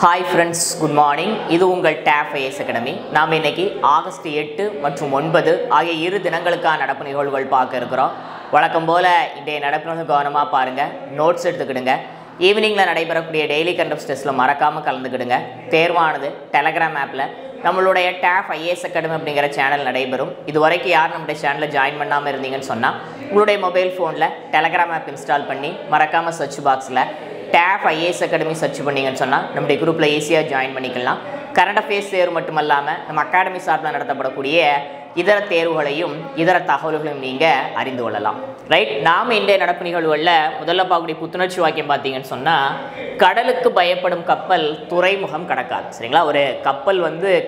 Hi friends, good morning. இது உங்கள் tape IS academy. நாம் இன்னைக்கு ஆகஸ்ட் 8 மற்றும் 9 ஆகிய 2 தினங்களுக்கான நடப்பு நிகழ்வுகள் பார்க்க இருக்கிறோம். வழக்கம் போல் இன்றைய நடப்பு கவனமாக பாருங்கள், நோட்ஸ் எடுத்துக்கிடுங்க. ஈவினிங்கில் நடைபெறக்கூடிய டெய்லி கண்டெப்ட் டெஸ்ட்டில் மறக்காமல் கலந்துக்கிடுங்க. தேர்வானது டெலகிராம் ஆப்பில் நம்மளுடைய டேப் ஐஏஎஸ் அகாடமி அப்படிங்கிற சேனல் நடைபெறும். இது வரைக்கும் யார் நம்முடைய சேனலில் ஜாயின் பண்ணாமல் இருந்தீங்கன்னு சொன்னால் உங்களுடைய மொபைல் ஃபோனில் டெலகிராம் ஆப் இன்ஸ்டால் பண்ணி மறக்காமல் சர்ச் பாக்ஸில் டேப் ஐஏஎஸ் அகாடமி சர்ச் பண்ணிங்கன்னு சொன்னால் நம்முடைய குரூப்பில் ஈஸியாக ஜாயின் பண்ணிக்கலாம். கரண்ட் அஃபேர்ஸ் தேர்வு மட்டுமல்லாமல் நம்ம அகாடமி சார்பில் நடத்தப்படக்கூடிய இதர தேர்வுகளையும் இதர தகவல்களையும் நீங்கள் அறிந்து கொள்ளலாம். ரைட், நாம் இன்றைய நடப்பு நிகழ்வுகளில் முதல்ல பார்க்கக்கூடிய புத்துணர்ச்சி வாக்கியம் பார்த்தீங்கன்னு சொன்னால், கடலுக்கு பயப்படும் கப்பல் துறைமுகம் கடக்காது. சரிங்களா, ஒரு கப்பல்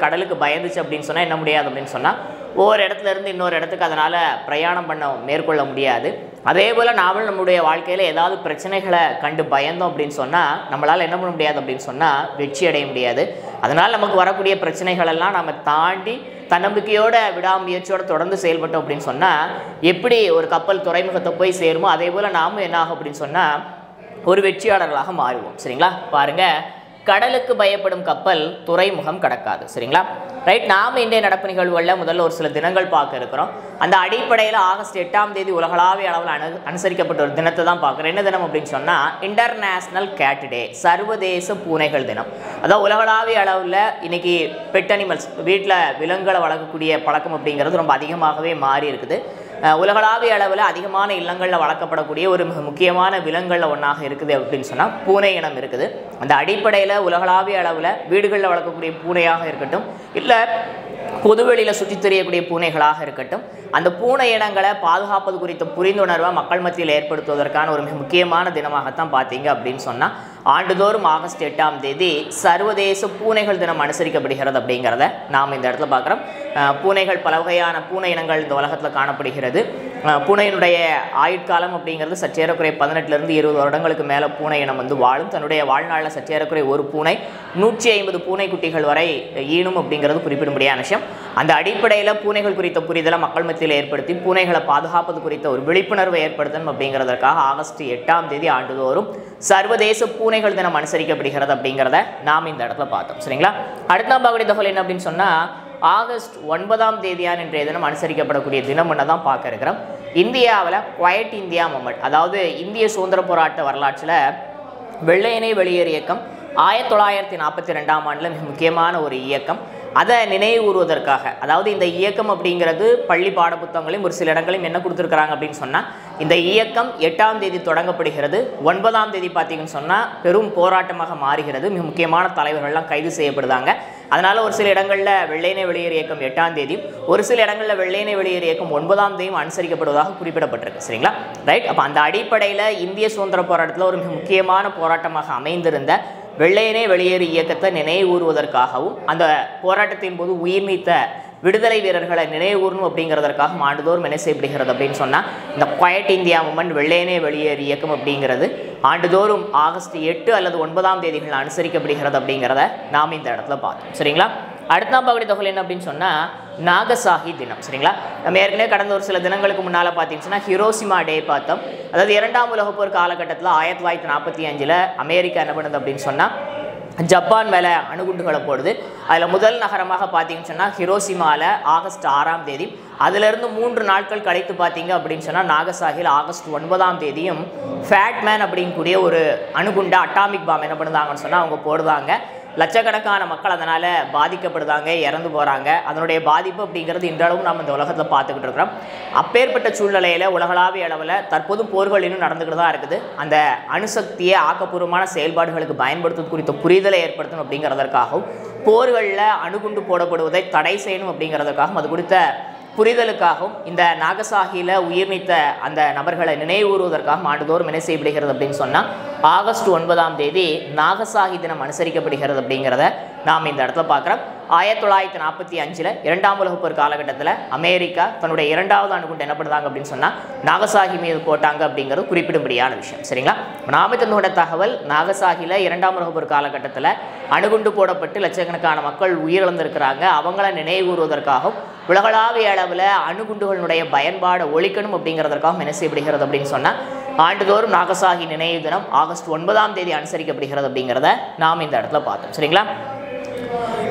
கடலுக்கு பயந்துச்சு அப்படின்னு சொன்னால் என்ன முடியாது அப்படின்னு சொன்னால் ஒவ்வொரு இடத்துல இருந்து இன்னொரு இடத்துக்கு அதனால் பிரயாணம் மேற்கொள்ள முடியாது. அதே போல் நாமளும் நம்முடைய வாழ்க்கையில் ஏதாவது பிரச்சனைகளை கண்டு பயந்தோம் அப்படின்னு சொன்னால் நம்மளால் என்ன பண்ண முடியாது அப்படின்னு சொன்னால் வெற்றி அடைய முடியாது. அதனால் நமக்கு வரக்கூடிய பிரச்சனைகளெல்லாம் நம்ம தாண்டி தன்னம்பிக்கையோட விடாமுயற்சியோடு தொடர்ந்து செயல்பட்டோம் அப்படின்னு சொன்னால் எப்படி ஒரு கப்பல் துறைமுகத்தை போய் சேருமோ அதே போல் நாமும் என்ன ஆகும் அப்படின்னு சொன்னால் ஒரு வெற்றியாளர்களாக மாறுவோம். சரிங்களா, பாருங்கள், கடலுக்கு பயப்படும் கப்பல் துறைமுகம் கடக்காது. சரிங்களா, ரைட். நாம் இன்றைய நடப்பு நிகழ்வுகளில் முதல்ல ஒரு சில தினங்கள் பார்க்க இருக்கிறோம். அந்த அடிப்படையில் ஆகஸ்ட் 8 உலகளாவிய அளவில் அனுசரிக்கப்பட்ட ஒரு தினத்தை தான் பார்க்குறோம். என்ன தினம் அப்படின்னு சொன்னால் இன்டர்நேஷ்னல் கேட் டே, சர்வதேச பூனைகள் தினம். அதாவது உலகளாவிய அளவில் இன்றைக்கி பெட் அனிமல்ஸ், வீட்டில் விலங்குகளை வளர்க்கக்கூடிய பழக்கம் அப்படிங்கிறது ரொம்ப அதிகமாகவே மாறி இருக்குது. உலகளாவிய அளவில் அதிகமான இல்லங்களில் வளர்க்கப்படக்கூடிய ஒரு மிக முக்கியமான விலங்குகளில் ஒன்றாக இருக்குது அப்படின்னு சொன்னால் பூனை இனம் இருக்குது. அந்த அடிப்படையில் உலகளாவிய அளவில் வீடுகளில் வளர்க்கக்கூடிய பூனையாக இருக்கட்டும், இல்லை பொதுவெளியில் சுற்றித் தெரியக்கூடிய பூனைகளாக இருக்கட்டும், அந்த பூனை இனங்களை பாதுகாப்பது குறித்த புரிந்துணர்வை மக்கள் மத்தியில் ஏற்படுத்துவதற்கான ஒரு மிக முக்கியமான தினமாகத்தான் பார்த்தீங்க அப்படின்னு சொன்னால் ஆண்டுதோறும் ஆகஸ்ட் 8 சர்வதேச பூனைகள் தினம் அனுசரிக்கப்படுகிறது அப்படிங்கிறத நாம் இந்த இடத்துல பார்க்குறோம். பூனைகள் பல வகையான பூனை இனங்கள் இந்த உலகத்தில் காணப்படுகிறது. பூனையினுடைய ஆயுட்காலம் அப்படிங்கிறது சற்றேறக்குறை 18 20 வருடங்களுக்கு மேலே பூனை இனம் வாழும். தன்னுடைய வாழ்நாளில் சற்றேறக்குறை ஒரு பூனை 150 பூனைக்குட்டிகள் வரை ஈனும் அப்படிங்கிறது குறிப்பிடும்படியான விஷயம். அந்த அடிப்படையில் பூனைகள் குறித்த புரிதலை மக்கள் மத்தியில் ஏற்படுத்தி பூனைகளை பாதுகாப்பது குறித்த ஒரு விழிப்புணர்வை ஏற்படுத்தணும் அப்படிங்கிறதுக்காக ஆகஸ்ட் 8 ஆண்டுதோறும் சர்வதேச பூனைகள் தினம் அனுசரிக்கப்படுகிறது அப்படிங்கிறத நாம் இந்த இடத்துல பார்த்தோம். சரிங்களா, அடுத்த பார்க்கக்கூடிய தகவல் என்ன அப்படின்னு சொன்னால் ஆகஸ்ட் 9 இன்றைய தினம் அனுசரிக்கப்படக்கூடிய தினம் ஒன்று தான் பார்க்க இருக்கிறோம். இந்தியாவில் குவைட் இந்தியா மூமெண்ட், அதாவது இந்திய சுதந்திர போராட்ட வரலாற்றில் வெள்ளையனே வெளியேறு இயக்கம் 1942 மிக முக்கியமான ஒரு இயக்கம். அதை நினைவுறுவதற்காக, அதாவது இந்த இயக்கம் அப்படிங்கிறது பள்ளி பாடப்புத்தகங்களையும் ஒரு சில இடங்களையும் என்ன கொடுத்துருக்குறாங்க அப்படின்னு சொன்னால் இந்த இயக்கம் 8 தொடங்கப்படுகிறது. 9 பார்த்தீங்கன்னு சொன்னால் பெரும் போராட்டமாக மாறுகிறது. மிக முக்கியமான தலைவர்கள்லாம் கைது செய்யப்படுதாங்க. அதனால் ஒரு சில இடங்களில் வெள்ளையனே வெளியேறு இயக்கம் 8 ஒரு சில இடங்களில் வெள்ளையனே வெளியேறு இயக்கம் 9 அனுசரிக்கப்படுவதாக குறிப்பிடப்பட்டிருக்கு. சரிங்களா, ரைட். அப்போ அந்த அடிப்படையில் இந்திய சுதந்திர போராட்டத்தில் ஒரு மிக முக்கியமான போராட்டமாக அமைந்திருந்த வெள்ளையனே வெளியேறு இயக்கத்தை நினைவுறுவதற்காகவும் அந்த போராட்டத்தின் போது உயிர் நீத்த விடுதலை வீரர்களை நினைவுகூறணும் அப்படிங்கிறதற்காக ஆண்டுதோறும் என்ன செய்யப்படுகிறது அப்படின்னு சொன்னால் இந்த குவைட் இந்தியா மூமெண்ட் வெள்ளையனே வெளியேறு இயக்கம் அப்படிங்கிறது ஆண்டுதோறும் ஆகஸ்ட் 8 அல்லது 9 அனுசரிக்கப்படுகிறது அப்படிங்கிறத நாம் இந்த இடத்துல பார்த்தோம். சரிங்களா, அடுத்த பார்க்கக்கூடிய தகவல் என்ன அப்படின்னு சொன்னால் நாகசாகி தினம். சரிங்களா, நம்ம ஏற்கனவே கடந்த ஒரு சில தினங்களுக்கு முன்னால் பார்த்தீங்கன்னா ஹிரோஷிமா டே பார்த்தோம். அதாவது 2ஆம் உலகப் போர் காலகட்டத்தில் 1945 அமெரிக்கா என்ன பண்ணுது அப்படின்னு சொன்னால் ஜப்பான் மேலே அணுகுண்டுகளை போடுது. அதில் முதல் நகரமாக பார்த்தீங்கன்னு சொன்னால் ஹிரோஷிமாவில் ஆகஸ்ட் 6 அதிலிருந்து 3 நாட்கள் கழித்து பார்த்தீங்க அப்படின்னு சொன்னால் நாகசாகியில் ஆகஸ்ட் 9 ஃபேட்மேன் அப்படிங்கக்கூடிய ஒரு அணுகுண்டை அட்டாமிக் பாம் என்ன பண்ணுதாங்கன்னு சொன்னால் அவங்க போடுதாங்க. லட்சக்கணக்கான மக்கள் அதனால் பாதிக்கப்படுதாங்க, இறந்து போகிறாங்க. அதனுடைய பாதிப்பு அப்படிங்கிறது இன்றளவும் நாம் இந்த உலகத்தில் பார்த்துக்கிட்டு இருக்கிறோம். அப்பேற்பட்ட சூழ்நிலையில் உலகளாவிய அளவில் தற்போது போர்கள் இன்னும் நடந்துக்கிட்டு தான் இருக்குது. அந்த அணுசக்தியை ஆக்கப்பூர்வமான செயல்பாடுகளுக்கு பயன்படுத்துவது குறித்த புரிதலை ஏற்படுத்தணும் அப்படிங்கிறதற்காகவும் போர்களில் அணுகுண்டு போடப்படுவதை தடை செய்யணும் அப்படிங்கிறதுக்காகவும் அது குறித்த புரிதலுக்காகவும் இந்த நாகசாகியில் உயிர் நீத்த அந்த நபர்களை நினைவுறுவதற்காக ஆண்டுதோறும் என்ன செய்யப்படுகிறது அப்படின்னு சொன்னால் ஆகஸ்ட் 9 நாகசாகி தினம் அனுசரிக்கப்படுகிறது அப்படிங்கிறத நாம் இந்த இடத்துல பார்க்குறோம். 1945 2ஆம் உலகப் போர் காலகட்டத்தில் அமெரிக்கா தன்னுடைய 2வது அணுகுண்டு என்ன பண்ணுறாங்க அப்படின்னு சொன்னால் நாகசாகி மீது போட்டாங்க அப்படிங்கிறது குறிப்பிடும்படியான விஷயம். சரிங்களா, நாம தன்னோட தகவல் நாகசாகியில் 2ஆம் உலகப் போர் காலகட்டத்தில் அணுகுண்டு போடப்பட்டு லட்சக்கணக்கான மக்கள் உயிரிழந்திருக்கிறாங்க. அவங்கள நினைவுறுவதற்காகவும் உலகளாவிய அளவில் அணுகுண்டுகளுடைய பயன்பாடு ஒழிக்கணும் அப்படிங்கிறதற்காக என்ன செய்யப்படுகிறது அப்படின்னு சொன்னால் ஆண்டுதோறும் நாகசாகி நினைவு தினம் ஆகஸ்ட் 9ஆம் தேதி அனுசரிக்கப்படுகிறது அப்படிங்கிறத நாம் இந்த இடத்துல பார்த்தோம். சரிங்களா?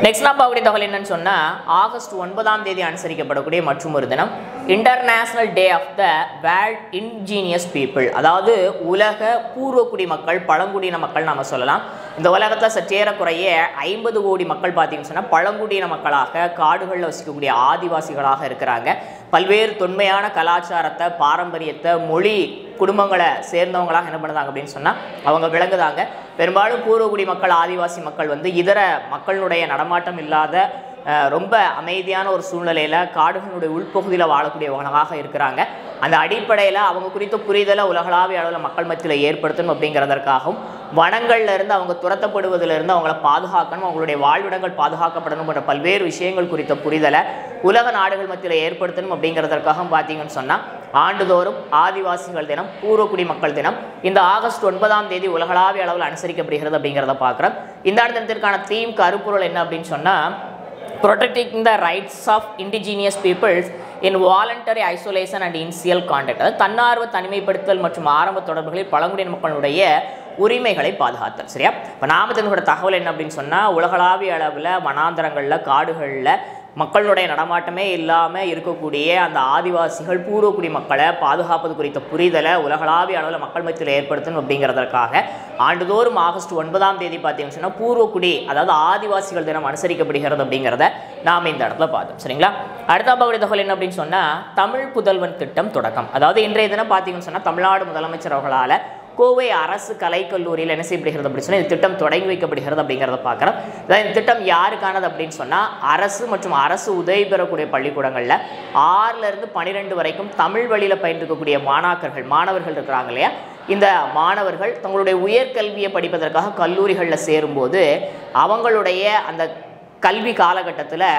நெக்ஸ்ட் நான் பார்க்கக்கூடிய தகவல் என்னன்னு சொன்னால் ஆகஸ்ட் 9ஆம் தேதி அனுசரிக்கப்படக்கூடிய மற்றும் ஒரு தினம் international day of the world indigenous people, அதாவது உலக பூர்வக்குடி மக்கள், பழங்குடியின மக்கள் நாம் சொல்லலாம். இந்த உலகத்தில் சற்றேறக்குறைய 50 கோடி மக்கள் பார்த்தீங்கன்னு சொன்னால் பழங்குடியின மக்களாக காடுகளில் வசிக்கக்கூடிய ஆதிவாசிகளாக இருக்கிறாங்க. பல்வேறு தொன்மையான கலாச்சாரத்தை, பாரம்பரியத்தை, மொழி, குடும்பங்களை சேர்ந்தவங்களாக என்ன பண்ணுறாங்க அப்படின்னு சொன்னால் அவங்க விளங்குதாங்க. பெரும்பாலும் பூர்வக்குடி மக்கள், ஆதிவாசி மக்கள் இதர மக்களுடைய நடமாட்டம் இல்லாத ரொம்ப அமைதியான ஒரு சூழ்நிலையில் காடுகளுடைய உள்பகுதியில் வாழக்கூடியவங்களாக இருக்கிறாங்க. அந்த அடிப்படையில் அவங்க குறித்த புரிதலை உலகளாவிய அளவில் மக்கள் மத்தியில் ஏற்படுத்தணும் அப்படிங்கிறதற்காகவும் வனங்கள்லேருந்து அவங்க துரத்தப்படுவதிலிருந்து அவங்கள பாதுகாக்கணும், அவங்களுடைய வாழ்விடங்கள் பாதுகாக்கப்படணும் என்ற பல்வேறு விஷயங்கள் குறித்த புரிதலை உலக நாடுகள் மத்தியில் ஏற்படுத்தணும் அப்படிங்கிறதற்காக பார்த்தீங்கன்னு சொன்னால் ஆண்டுதோறும் ஆதிவாசிகள் தினம், பூர்வக்குடி மக்கள் தினம் இந்த ஆகஸ்ட் 9ஆம் தேதி உலகளாவிய அளவில் அனுசரிக்கப்படுகிறது அப்படிங்கிறத பார்க்குறோம். இந்த தினத்திற்கான தீம், கருப்பொருள் என்ன அப்படின்னு சொன்னால் protecting the rights of indigenous peoples in voluntary isolation and initial contact, அதாவது தன்னார்வ தனிமைப்படுத்தல் மற்றும் ஆரம்ப தொடர்புகளில் பழங்குடியின மக்களுடைய உரிமைகளை பாதுகாத்தல். சரியா? இப்போ நாம தெரிஞ்சுக்கிற தகவல் என்ன அப்படின்னு சொன்னால் உலகளாவிய அளவில் வனாந்தரங்களில், காடுகளில் மக்களுடைய நடமாட்டமே இல்லாமல் இருக்கக்கூடிய அந்த ஆதிவாசிகள், பூர்வக்குடி மக்களை பாதுகாப்பது குறித்த புரிதலை உலகளாவிய அளவில் மக்கள் மத்தியில் ஏற்படுத்தணும் அப்படிங்கிறதற்காக ஆண்டுதோறும் ஆகஸ்ட் 9ஆம் தேதி பார்த்தீங்கன்னு சொன்னால் பூர்வக்குடி, அதாவது ஆதிவாசிகள் தினம் அனுசரிக்கப்படுகிறது அப்படிங்கிறத நாம் இந்த இடத்துல பார்த்தோம். சரிங்களா? அடுத்த பகுதி தகவல் என்ன அப்படின்னு சொன்னால் தமிழ் புதல்வன் திட்டம் தொடக்கம். அதாவது இன்றைய தினம் பார்த்தீங்கன்னு சொன்னால் தமிழ்நாடு முதலமைச்சர் அவர்களால் கோவை அரசு கலைக்கல்லூரியில் என்ன செய்யப்படுகிறது அப்படின்னு சொன்னால் இந்த திட்டம் தொடங்கி வைக்கப்படுகிறது அப்படிங்கிறத பார்க்குறோம். அதாவது இந்த திட்டம் யாருக்கானது அப்படின்னு சொன்னால் அரசு மற்றும் அரசு உதவி பெறக்கூடிய பள்ளிக்கூடங்களில் 6லேருந்து 12 வரைக்கும் தமிழ் வழியில் பயின்றிருக்கக்கூடிய மாணவர்கள் இருக்கிறாங்க இல்லையா, இந்த மாணவர்கள் தங்களுடைய உயர்கல்வியை படிப்பதற்காக கல்லூரிகளில் சேரும்போது அவங்களுடைய அந்த கல்வி காலகட்டத்தில்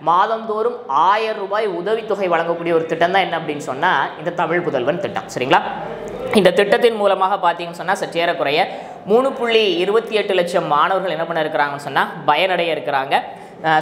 மாதந்தோறும் 1000 ரூபாய் உதவித்தொகை வழங்கக்கூடிய ஒரு திட்டம் தான் என்ன அப்படின்னு சொன்னால் இந்த தமிழ் புதல்வன் திட்டம். சரிங்களா? இந்த திட்டத்தின் மூலமாக பார்த்தீங்கன்னு சொன்னால் சற்றேறக்குறைய 3.28 லட்சம் மாணவர்கள் என்ன பண்ண இருக்கிறாங்கன்னு சொன்னால் பயனடைய இருக்கிறாங்க.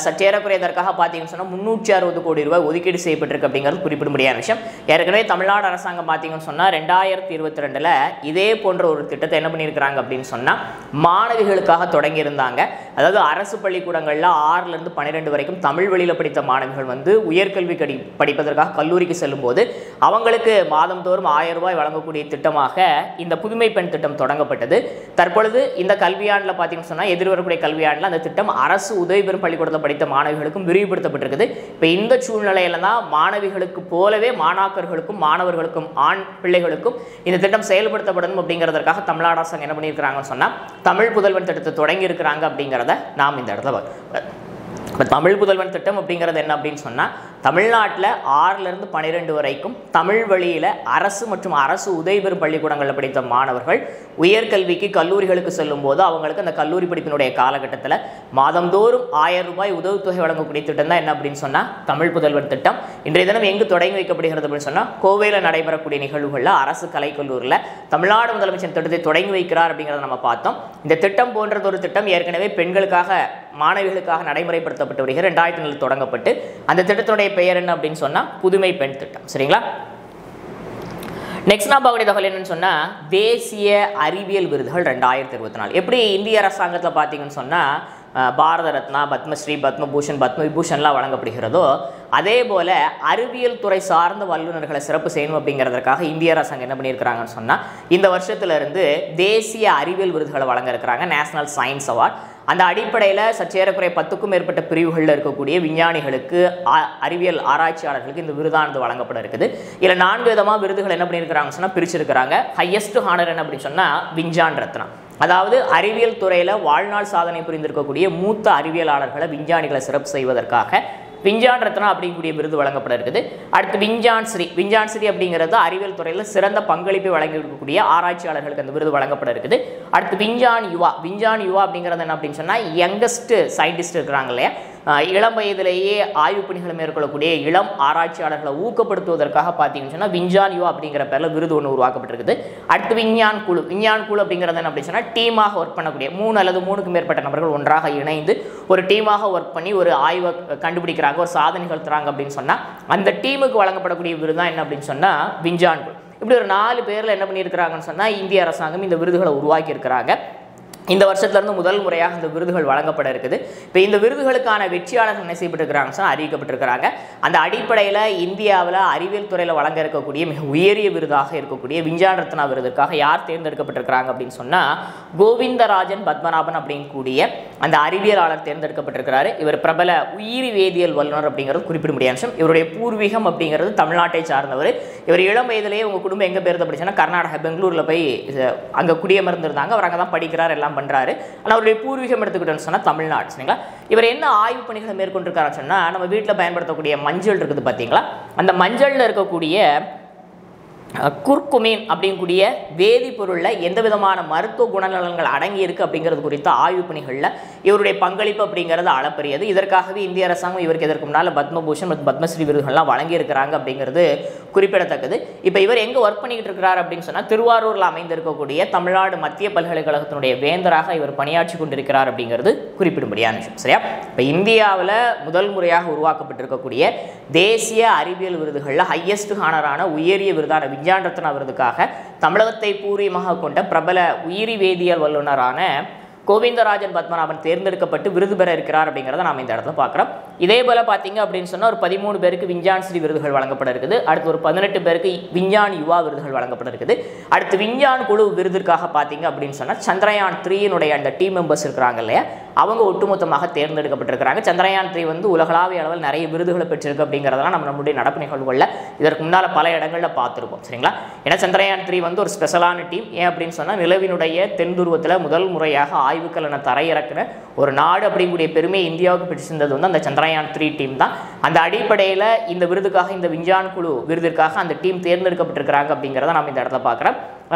சற்றேறக்குறைய இதற்காக பார்த்தீங்கன்னு சொன்னால் 360 கோடி ரூபாய் ஒதுக்கீடு செய்யப்பட்டிருக்கு அப்படிங்கிறது குறிப்பிடும்படியான விஷயம். ஏற்கனவே தமிழ்நாடு அரசாங்கம் பார்த்தீங்கன்னு சொன்னால் 2022 இதே போன்ற ஒரு திட்டத்தை என்ன பண்ணியிருக்கிறாங்க அப்படின்னு சொன்னால் மாணவிகளுக்காக தொடங்கியிருந்தாங்க. அதாவது அரசு பள்ளிக்கூடங்களில் 6லேருந்து 12 வரைக்கும் தமிழ் வழியில் படித்த மாணவிகள் உயர்கல்வி படிப்பதற்காக கல்லூரிக்கு செல்லும்போது அவங்களுக்கு மாதந்தோறும் 1000 ரூபாய் வழங்கக்கூடிய திட்டமாக இந்த புதுமை பெண் திட்டம் தொடங்கப்பட்டது. தற்பொழுது இந்த கல்வியாண்டில் பார்த்தீங்கன்னு சொன்னால் எதிர்வரக்கூடிய கல்வியாண்டில் அந்த திட்டம் அரசு உதவி பெறும் பள்ளிக்கூடத்தில் படித்த மாணவிகளுக்கும் விரிவுபடுத்தப்பட்டிருக்குது. இப்போ இந்த சூழ்நிலையில தான் மாணவிகளுக்கு போலவே மாணாக்கர்களுக்கும் மாணவர்களுக்கும் ஆண் பிள்ளைகளுக்கும் இந்த திட்டம் செயல்படுத்தப்படணும் அப்படிங்கிறதுக்காக தமிழ்நாடு அரசாங்கம் என்ன பண்ணியிருக்கிறாங்கன்னு சொன்னால் தமிழ் புதல்வன் திட்டத்தை தொடங்கி இருக்கிறாங்க அப்படிங்கிறத நாம் இந்த இடத்துல இப்போ தமிழ் புதல்வன் திட்டம் அப்படிங்கிறது என்ன அப்படின்னு சொன்னால் தமிழ்நாட்டில் 6லேருந்து 12 வரைக்கும் தமிழ் வழியில் அரசு மற்றும் அரசு உதவி பெறும் பள்ளிக்கூடங்களில் படித்த மாணவர்கள் உயர்கல்விக்கு கல்லூரிகளுக்கு செல்லும் போது அவங்களுக்கு அந்த கல்லூரி படிப்பினுடைய காலகட்டத்தில் மாதந்தோறும் 1000 ரூபாய் உதவித்தொகை வழங்கக்கூடிய திட்டம் தான் என்ன அப்படின்னு சொன்னால் தமிழ் புதல்வன் திட்டம். இன்றைய தினம் எங்கு தொடங்கி வைக்கப்படுகிறது அப்படின்னு சொன்னால் கோவையில் நடைபெறக்கூடிய நிகழ்வுகளில் அரசு கலைக்கல்லூரியில் தமிழ்நாடு முதலமைச்சர் திட்டத்தை தொடங்கி வைக்கிறார் அப்படிங்கிறத நம்ம பார்த்தோம். இந்த திட்டம் போன்றது ஒரு திட்டம் ஏற்கனவே பெண்களுக்காக, மாணவிகளுக்காக நடைமுறைப்படுத்தப்பட்டு வருகிறது. 2004 தொடங்கப்பட்டு அந்த திட்டத்தினுடைய பெயர் என்ன அப்படின்னு சொன்னா புதுமை பெண் திட்டம். சரிங்களா? நெக்ஸ்ட் நான் பார்க்கக்கூடிய தகவல் என்னன்னு சொன்னா தேசிய அறிவியல் விருதுகள் 2024 எப்படி இந்திய அரசாங்கத்தில் பார்த்தீங்கன்னு சொன்னா பாரத ரத்னா, பத்மஸ்ரீ, பத்மபூஷன், பத்மவிபூஷன்லாம் வழங்கப்படுகிறதோ அதே போல் அறிவியல் துறை சார்ந்த வல்லுநர்களை சிறப்பு செய்யணும் அப்படிங்கிறதுக்காக இந்திய அரசாங்கம் என்ன பண்ணியிருக்கிறாங்கன்னு சொன்னால் இந்த வருஷத்துலேருந்து தேசிய அறிவியல் விருதுகளை வழங்க இருக்கிறாங்க, நேஷனல் சயின்ஸ் அவார்ட். அந்த அடிப்படையில் சற்றேறக்குறைய 10க்கும் மேற்பட்ட பிரிவுகளில் இருக்கக்கூடிய விஞ்ஞானிகளுக்கு, அறிவியல் ஆராய்ச்சியாளர்களுக்கு இந்த விருதானது வழங்கப்பட இருக்குது. இதில் 4 விதமாக விருதுகள் என்ன பண்ணியிருக்கிறாங்கன்னு சொன்னால் பிரிச்சிருக்கிறாங்க. ஹையஸ்ட் ஹானர் என்ன அப்படின்னு சொன்னால் விஞ்ஞான் ரத்னா, அதாவது அறிவியல் துறையில் வாழ்நாள் சாதனை புரிந்திருக்கக்கூடிய மூத்த அறிவியலாளர்களை, விஞ்ஞானிகளை சிறப்பு செய்வதற்காக விஞ்ஞான் ரத்னா அப்படிங்கக்கூடிய விருது வழங்கப்பட இருக்குது. அடுத்து விஞ்ஞான் ஸ்ரீ அப்படிங்கிறது அறிவியல் துறையில் சிறந்த பங்களிப்பை வழங்கியிருக்கக்கூடிய ஆராய்ச்சியாளர்களுக்கு அந்த விருது வழங்கப்பட இருக்குது. அடுத்து விஞ்ஞான் யுவா அப்படிங்கிறது என்ன அப்படின்னு சொன்னால் யங்கஸ்ட் சயின்டிஸ்ட் இருக்கிறாங்க இல்லையா, இளம் வயதிலேயே ஆய்வு பணிகளை மேற்கொள்ளக்கூடிய இளம் ஆராய்ச்சியாளர்களை ஊக்கப்படுத்துவதற்காக பார்த்தீங்கன்னு சொன்னால் விஞ்ஞான் யுவா அப்படிங்கிற பேரில் விருது ஒன்று உருவாக்கப்பட்டிருக்குது. அடுத்து விஞ்ஞான் குழு அப்படிங்கிறது என்ன அப்படின்னு சொன்னால் டீமாக ஒர்க் பண்ணக்கூடிய 3 அல்லது 3க்கு மேற்பட்ட நபர்கள் ஒன்றாக இணைந்து ஒரு டீமாக ஒர்க் பண்ணி ஒரு ஆய்வை கண்டுபிடிக்கிறாங்க, ஒரு சாதனை நிகழ்த்துறாங்க அப்படின்னு சொன்னால் அந்த டீமுக்கு வழங்கப்படக்கூடிய விருது தான் என்ன அப்படின்னு சொன்னால் விஞ்ஞான் குழு. இப்படி ஒரு 4 பேரில் என்ன பண்ணியிருக்கிறாங்கன்னு சொன்னால் இந்திய அரசாங்கம் இந்த விருதுகளை உருவாக்கி இருக்கிறாங்க. இந்த வருஷத்துலேருந்து முதல் முறையாக இந்த விருதுகள் வழங்கப்பட இருக்குது. இப்போ இந்த விருதுகளுக்கான வெற்றியாளர்கள் என்ன செய்யப்பட்டிருக்கிறாங்க சொன்னால் அறிவிக்கப்பட்டிருக்கிறாங்க. அந்த அடிப்படையில் இந்தியாவில் அறிவியல் துறையில் வழங்க இருக்கக்கூடிய மிக உயரிய விருதாக இருக்கக்கூடிய விஞ்ஞான் ரத்னா விருதுக்காக யார் தேர்ந்தெடுக்கப்பட்டிருக்கிறாங்க அப்படின்னு சொன்னால் கோவிந்தராஜன் பத்மநாபன் அப்படிங்கக்கூடிய அந்த அறிவியலாளர் தேர்ந்தெடுக்கப்பட்டிருக்கிறாரு. இவர் பிரபல உயிரி வேதியியல் வல்லுநர் அப்படிங்கிறது குறிப்பிட முடியாத விஷயம். இவருடைய பூர்வீகம் அப்படிங்கிறது தமிழ்நாட்டை சார்ந்தவர். இவர் இளம் வயதிலேயே உங்கள் குடும்பம் எங்கே பேருந்து படிச்சுன்னா கர்நாடகா பெங்களூரில் போய் அங்கே குடியமர்ந்திருந்தாங்க. அவர் அங்கே தான் படிக்கிறார், எல்லாம் பண்றாரு. ஆனால் அவருடைய பூர்வீகம் எடுத்துக்கிட்டோம்னு சொன்னா தமிழ்நாடு. சரிங்களா? இவர் என்ன ஆய்வு பணிகளை மேற்கொண்டிருக்காருன்னு சொன்னா நம்ம வீட்டில் பயன்படுத்தக்கூடிய மஞ்சள் இருக்குது பார்த்தீங்களா, அந்த மஞ்சளில் இருக்கக்கூடிய குர்குமின் அப்படிங்கக்கூடிய வேதிப்பொருளில் எந்த விதமான மருத்துவ குணநலன்கள் அடங்கி இருக்கு அப்படிங்கிறது குறித்த ஆய்வு பணிகளில் இவருடைய பங்களிப்பு அப்படிங்கிறது அளப்பரியது. இதற்காகவே இந்திய அரசாங்கம் இவருக்கு இதற்கு முன்னால் பத்மபூஷன் மற்றும் பத்மஸ்ரீ விருதுகள்லாம் வழங்கியிருக்கிறாங்க அப்படிங்கிறது குறிப்பிடத்தக்கது. இப்போ இவர் எங்கே ஒர்க் பண்ணிக்கிட்டு இருக்கிறார் அப்படின்னு சொன்னால் திருவாரூரில் அமைந்திருக்கக்கூடிய தமிழ்நாடு மத்திய பல்கலைக்கழகத்தினுடைய வேந்தராக இவர் பணியாற்றி கொண்டிருக்கிறார் அப்படிங்கிறது குறிப்பிடும்படியான விஷயம். சரியா? இப்போ இந்தியாவில் முதல் முறையாக உருவாக்கப்பட்டிருக்கக்கூடிய தேசிய அறிவியல் விருதுகளில் ஹையஸ்ட் ஹானரான உயரிய விருதான விஞ்ஞான் ரத்னா விருதுக்காக தமிழகத்தை பூர்வீகமாக கொண்ட பிரபல உயிரி வேதியியல் வல்லுநரான கோவிந்தராஜன் பத்மநாபன் தேர்ந்தெடுக்கப்பட்டு விருது பெற இருக்கிறார் அப்படிங்கிறத நாம் இந்த இடத்துல பார்க்குறோம். இதே போல் பார்த்தீங்க அப்படின்னு சொன்னால் ஒரு 13 பேருக்கு விஞ்ஞான் ஸ்ரீ விருதுகள் வழங்கப்பட இருக்குது. அடுத்து ஒரு 18 பேருக்கு விஞ்ஞான் யுவா விருதுகள் வழங்கப்பட இருக்குது. அடுத்து விஞ்ஞான் குழு விருதிற்காக பார்த்தீங்க அப்படின்னு சொன்னால் சந்திரயான் 3 அந்த டீம் மெம்பர்ஸ் இருக்கிறாங்க இல்லையா, அவங்க ஒட்டுமொத்தமாக தேர்ந்தெடுக்கப்பட்டிருக்கிறாங்க. சந்திரயான் 3 உலகளாவிய அளவில் நிறைய விருதுகளை பெற்றிருக்கு அப்படிங்கிறதெல்லாம் நம்மளுடைய நடப்பு நிகழ்வுகளில் இதற்கு முன்னால் பல இடங்களில் பார்த்துருப்போம். சரிங்களா? ஏன்னா சந்திரயான் 3 ஒரு ஸ்பெஷலான டீம். ஏன் அப்படின்னு சொன்னால் நிலவினுடைய தென் துருவத்தில் முதல் முறையாக ஆய்வுக்கலனை தரையிறக்கின ஒரு நாடு அப்படிங்கக்கூடிய பெருமை இந்தியாவுக்கு பெற்று சென்றது அந்த சந்திரயான் 3 டீம் தான். அந்த அடிப்படையில் இந்த விருதுக்காக, இந்த விஞ்ஞான் குழு விருதிற்காக அந்த டீம் தேர்ந்தெடுக்கப்பட்டிருக்கிறாங்க அப்படிங்கிறத நம்ம இந்த இடத்துல பார்க்குறோம்.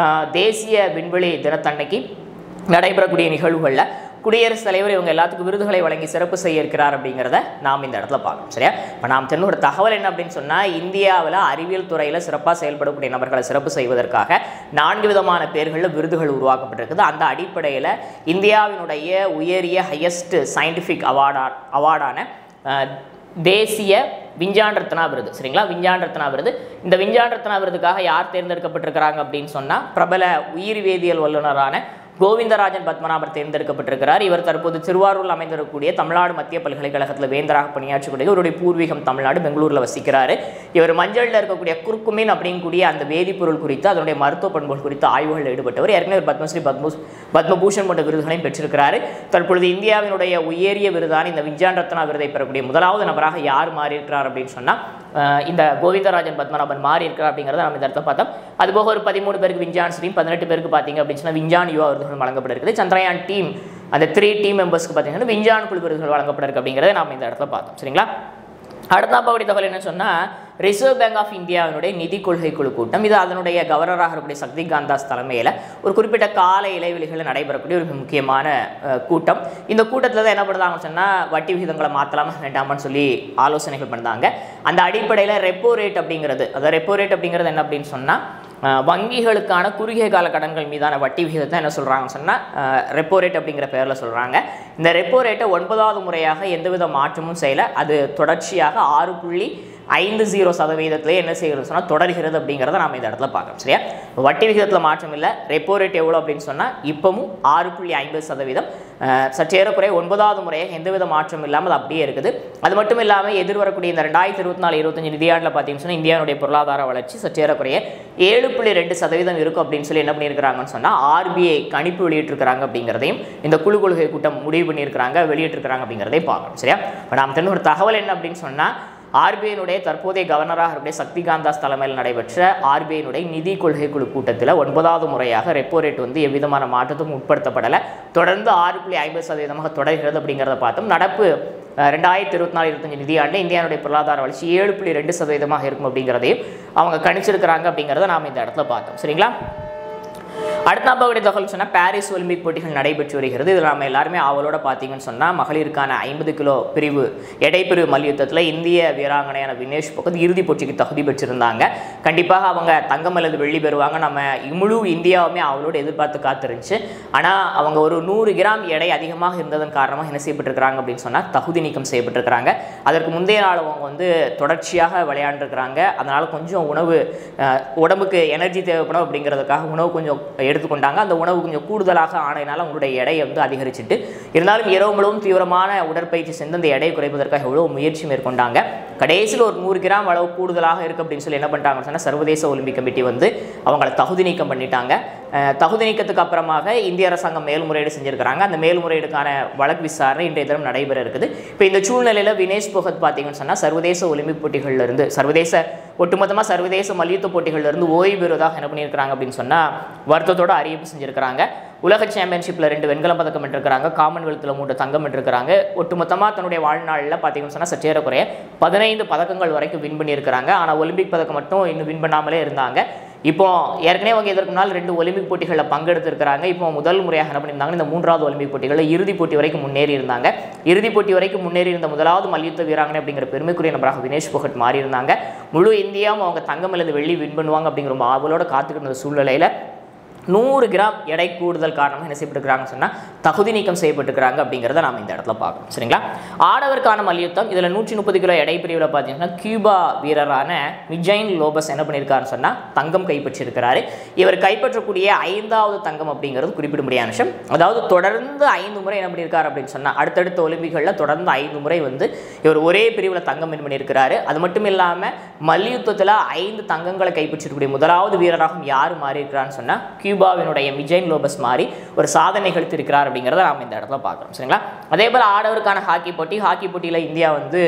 தேசிய விண்வெளி தினத்தன்னைக்கு நடைபெறக்கூடிய நிகழ்வுகளில் குடியரசுத் தலைவர் இவங்க எல்லாத்துக்கும் விருதுகளை வழங்கி சிறப்பு செய்ய இருக்கிறார் அப்படிங்கிறத நாம் இந்த இடத்துல பார்க்கணும். சரியா? இப்போ நாம் தெரிஞ்ச ஒரு தகவல் என்ன அப்படின்னு சொன்னால் இந்தியாவில் அறிவியல் துறையில் சிறப்பாக செயல்படக்கூடிய நபர்களை சிறப்பு செய்வதற்காக 4 விதமான பேர்களில் விருதுகள் உருவாக்கப்பட்டிருக்குது. அந்த அடிப்படையில் இந்தியாவினுடைய உயரிய ஹையஸ்ட் சயின்டிஃபிக் அவார்டான தேசிய விஞ்ஞான் ரத்னா விருது, சரிங்களா, விஞ்ஞான் ரத்னா விருது, இந்த விஞ்ஞான் ரத்னா விருதுக்காக யார் தேர்ந்தெடுக்கப்பட்டிருக்கிறாங்க அப்படின்னு சொன்னால் பிரபல உயிர் வேதியியல் வல்லுநரான கோவிந்தராஜன் பத்மநாபன் தேர்ந்தெடுக்கப்பட்டிருக்கிறார். இவர் தற்போது திருவாரூரில் அமைந்திருக்கக்கூடிய தமிழ்நாடு மத்திய பல்கலைக்கழகத்தில் வேந்தராக பணியாற்றக்கூடிய இவருடைய பூர்வீகம் தமிழ்நாடு பெங்களூரில் வசிக்கிறார். இவர் மஞ்சளில் இருக்கக்கூடிய குர்குமின் அப்படிங்கக்கூடிய அந்த வேதிப்பொருள் குறித்து அதனுடைய மருத்துவ பண்புகள் குறித்து ஆய்வுகளில் ஈடுபட்டவர். ஏற்கனவே பத்மஸ்ரீ பத்மபூஷன் போன்ற விருதுகளையும் பெற்றிருக்கிறார். தற்பொழுது இந்தியாவினுடைய உயரிய விருதான இந்த விஞ்ஞான் ரத்னா விருதை பெறக்கூடிய முதலாவது நபராக யார் மாறி இருக்கிறார் அப்படின்னு சொன்னால் இந்த கோவிந்தராஜன் பத்மநாபன் மாறி இருக்கிறார் அப்படிங்கிறத நம்ம இந்த இடத்துல பார்த்தோம். அதுபோக ஒரு 13 பேருக்கு விஞ்ஞான் ஸ்ரீ, 18 பேருக்கு பார்த்தீங்க அப்படின்னு சொன்னால் விஞ்ஞான் யுவா விருதுகள் வழங்கப்பட இருக்குது. சந்திரயான் டீம் அந்த 3 டீம் மெம்பர்ஸ்க்கு பார்த்தீங்கன்னா விஞ்ஞான் குழு விருதுகள் வழங்கப்பட இருக்கு அப்படிங்கிறத நம்ம இந்த இடத்துல பார்த்தோம். சரிங்களா? அடுத்தாப்படி தகவல் என்ன சொன்னால் ரிசர்வ் பேங்க் ஆஃப் இந்தியாவினுடைய நிதி கொள்கை குழு கூட்டம், இது அதனுடைய கவர்னராக இருக்கக்கூடிய சக்திகாந்த தாஸ் தலைமையில் ஒரு குறிப்பிட்ட கால இடைவெளிகளில் நடைபெறக்கூடிய ஒரு முக்கியமான கூட்டம். இந்த கூட்டத்தில் தான் என்ன பண்ணுறாங்கன்னு சொன்னால் வட்டி விகிதங்களை மாற்றலாமா வேண்டாமான்னு சொல்லி ஆலோசனைகள் பண்ணாங்க. அந்த அடிப்படையில் ரெப்போ ரேட் அப்படிங்கிறது, அதாவது ரெப்போ ரேட் அப்படிங்கிறது என்ன அப்படின்னு சொன்னால் வங்கிகளுக்கான குறுகிய கால கடன்கள் மீதான வட்டி விகிதத்தை என்ன சொல்கிறாங்கன்னு சொன்னால் ரெப்போ ரேட் அப்படிங்கிற பேரில் சொல்கிறாங்க. இந்த ரெப்போ ரேட்டை 9வது முறையாக எந்தவித மாற்றமும் செய்யலை. அது தொடர்ச்சியாக 6.50% என்ன செய்கிறது சொன்னால் தொடர்கிறது அப்படிங்கிறத நாம் இந்த இடத்துல பார்க்கணும். சரியா? வட்டி விகிதத்தில் மாற்றம் இல்லை. ரெப்போ ரேட் எவ்வளோ அப்படின்னு சொன்னால் இப்போவும் 6.50%, சற்றேறக்குறைய 9வது முறையாக எந்தவித மாற்றம் இல்லாமல் அப்படியே இருக்குது. அது மட்டும் இல்லாமல் எதிர்வரக்கூடிய இந்த 2024-25 நிதியாண்டில் பார்த்தீங்கன்னு சொன்னால் இந்தியாவுடைய பொருளாதார வளர்ச்சி சற்றேறக்குறைய 7.2% இருக்கும் அப்படின்னு சொல்லி என்ன பண்ணியிருக்கிறாங்கன்னு சொன்னால் RBI கணிப்பு வெளியிட்டிருக்கிறாங்க அப்படிங்கிறதையும் இந்த குழு கொள்கை கூட்டம் முடிவு பண்ணியிருக்கிறாங்க, வெளியிட்டிருக்கிறாங்க அப்படிங்கிறதையும் பார்க்கணும். சரியா? இப்போ நாம் தெரிஞ்ச ஒரு தகவல் என்ன அப்படின்னு சொன்னால் RBI தற்போதைய கவர்னராக இருக்கக்கூடிய சக்திகாந்த தாஸ் தலைமையில் நடைபெற்ற RBI நிதி கொள்கை குழு கூட்டத்தில் 9வது முறையாக ரெப்போ ரேட் எவ்விதமான மாற்றத்தும் உட்படுத்தப்படலை. தொடர்ந்து 6.50% தொடர்கிறது அப்படிங்கிறத பார்த்தோம். நடப்பு 2024-25 நிதியாண்டில் இந்தியாவுடைய பொருளாதார வளர்ச்சி 7.2% இருக்கும் அப்படிங்கிறதையும் அவங்க கணிச்சிருக்கிறாங்க அப்படிங்கிறத நாம் இந்த இடத்துல பார்த்தோம். சரிங்களா? அடுத்த நம்பக்கூடிய தகவல் சொன்னால் பாரிஸ் ஒலிம்பிக் போட்டிகள் நடைபெற்று வருகிறது. இதில் நம்ம எல்லாருமே அவளோட பார்த்தீங்கன்னு சொன்னால் மகளிருக்கான 50 கிலோ பிரிவு எடைப்பிரிவு மல்யுத்தத்தில் இந்திய வீராங்கனையான வினேஷ் போகத் இறுதிப் போட்டிக்கு தகுதி பெற்றிருந்தாங்க. கண்டிப்பாக அவங்க தங்கம் அல்லது வெள்ளி பெறுவாங்க. நம்ம முழு இந்தியாவுமே அவளோட எதிர்பார்த்து காத்திருந்துச்சு. ஆனால் அவங்க ஒரு 100 கிராம் எடை அதிகமாக இருந்ததன் காரணமாக என்ன செய்யப்பட்டிருக்கிறாங்க அப்படின்னு சொன்னால் தகுதி நீக்கம் செய்யப்பட்டிருக்கிறாங்க. அதற்கு முந்தைய நாள் அவங்க வந்து தொடர்ச்சியாக விளையாண்டுருக்கிறாங்க. அதனால் கொஞ்சம் உணவு உடம்புக்கு எனர்ஜி தேவைப்படும் அப்படிங்கிறதுக்காக உணவு கொஞ்சம் எடுத்துக்கொண்டாங்க. அந்த உணவு கொஞ்சம் கூடுதலாக ஆனதுனால அவங்களுடைய எடையை வந்து அதிகரிச்சுட்டு இருந்தாலும் இரவு முழுவதும் தீவிரமான உடற்பயிற்சி சென்று அந்த எடையை குறைப்பதற்காக எவ்வளோ முயற்சி மேற்கொண்டாங்க. கடைசியில் ஒரு 100 கிராம் அளவு கூடுதலாக இருக்குது அப்படின்னு சொல்லி என்ன பண்ணிட்டாங்கன்னு சொன்னால் சர்வதேச ஒலிம்பிக் கமிட்டி வந்து அவங்கள தகுதி நீக்கம் பண்ணிட்டாங்க. தகுதி நீக்கத்துக்கு அப்புறமாக இந்திய அரசாங்கம் மேல்முறையீடு செஞ்சுருக்கிறாங்க. அந்த மேல்முறையீடுக்கான வழக்கு விசாரணை இன்றைய தினம் நடைபெற இருக்குது. இப்போ இந்த சூழ்நிலையில் வினேஷ் போகத் பார்த்தீங்கன்னு சொன்னால் சர்வதேச ஒலிம்பிக் போட்டிகளிலிருந்து ஒட்டுமொத்தமாக சர்வதேச மல்யுத்த போட்டிகளிலிருந்து ஓய்வு பெறுவதாக என்ன பண்ணியிருக்கிறாங்க அப்படின்னு சொன்னால் வருத்தத்தோட அறிவிப்பு செஞ்சுருக்கிறாங்க. உலக சாம்பியன்ஷிப்பில் 2 வெண்கலம் பதக்கம் வென்றிருக்கிறாங்க. காமன்வெல்த்தில் 3 தங்கம் வென்றிருக்கிறாங்க. ஒட்டுமொத்தமாக தன்னுடைய வாழ்நாளில் பார்த்தீங்கன்னு சொன்னால் சற்றேறக்குறைய 15 பதக்கங்கள் வரைக்கும் வின் பண்ணியிருக்கிறாங்க. ஆனால் ஒலிம்பிக் பதக்கம் மட்டும் இன்னும் வின் பண்ணாமலே இருந்தாங்க. இப்போ ஏற்கனவே அவங்க இதற்கு முன்னால் 2 ஒலிம்பிக் போட்டிகளில் பங்கெடுத்திருக்கிறாங்க. இப்போ முதல் முறையாக என்ன பண்ணியிருந்தாங்க, இந்த 3வது ஒலிம்பிக் போட்டிகளில் இறுதிப் போட்டி வரைக்கும் முன்னேறி இருந்தாங்க. இறுதிப் போட்டி வரைக்கும் முன்னேறி இருந்த முதலாவது மல்யுத்த வீராங்கனை அப்படிங்கிற பெருமைக்குரிய நபராக வினேஷ் போகட் மாறி இருந்தாங்க. முழு இந்தியாவும் அவங்க தங்கம் அல்லது வெள்ளி வின் பண்ணுவாங்க அப்படிங்கிற ரொம்ப ஆவலோட காத்துக்கிட்ட சூழ்நிலையில் 100 கிராம் எடை கூடுதல் காரணமாக என்ன செய்யப்பட்டிருக்கிறாங்கன்னு சொன்னால் தகுதி நீக்கம் செய்யப்பட்டிருக்கிறாங்க அப்படிங்கிறத நாம் இந்த இடத்துல பார்க்கணும். சரிங்களா? ஆடவருக்கான மல்யுத்தம் இதில் 130 கிலோ எடை பிரிவில் பார்த்தீங்கன்னா கியூபா வீரரான மிஜைன் லோபஸ் என்ன பண்ணியிருக்காருன்னு சொன்னால் தங்கம் கைப்பற்றியிருக்கிறாரு. இவர் கைப்பற்றக்கூடிய 5வது தங்கம் அப்படிங்கிறது குறிப்பிடும்படியான விஷயம். அதாவது தொடர்ந்து 5 முறை என்ன பண்ணியிருக்காரு அப்படின்னு சொன்னால் அடுத்தடுத்த ஒலிம்பிக்களில் தொடர்ந்து 5 முறை வந்து இவர் ஒரே பிரிவில் தங்கம் வின் பண்ணியிருக்கிறாரு. அது மட்டும் இல்லாமல் மல்யுத்தத்தில் 5 தங்கங்களை கைப்பற்றக்கூடிய முதலாவது வீரராகவும் யார் மாறி இருக்கிறான்னு சொன்னால் கியூபாவினுடைய மிஜைன் லோபஸ் மாதிரி ஒரு சாதனை நிகழ்த்திருக்கிறார் அப்படிங்கிறத நாம் இந்த இடத்துல பார்க்குறோம். சரிங்களா? அதே போல் ஆடவருக்கான ஹாக்கி போட்டியில் இந்தியா வந்து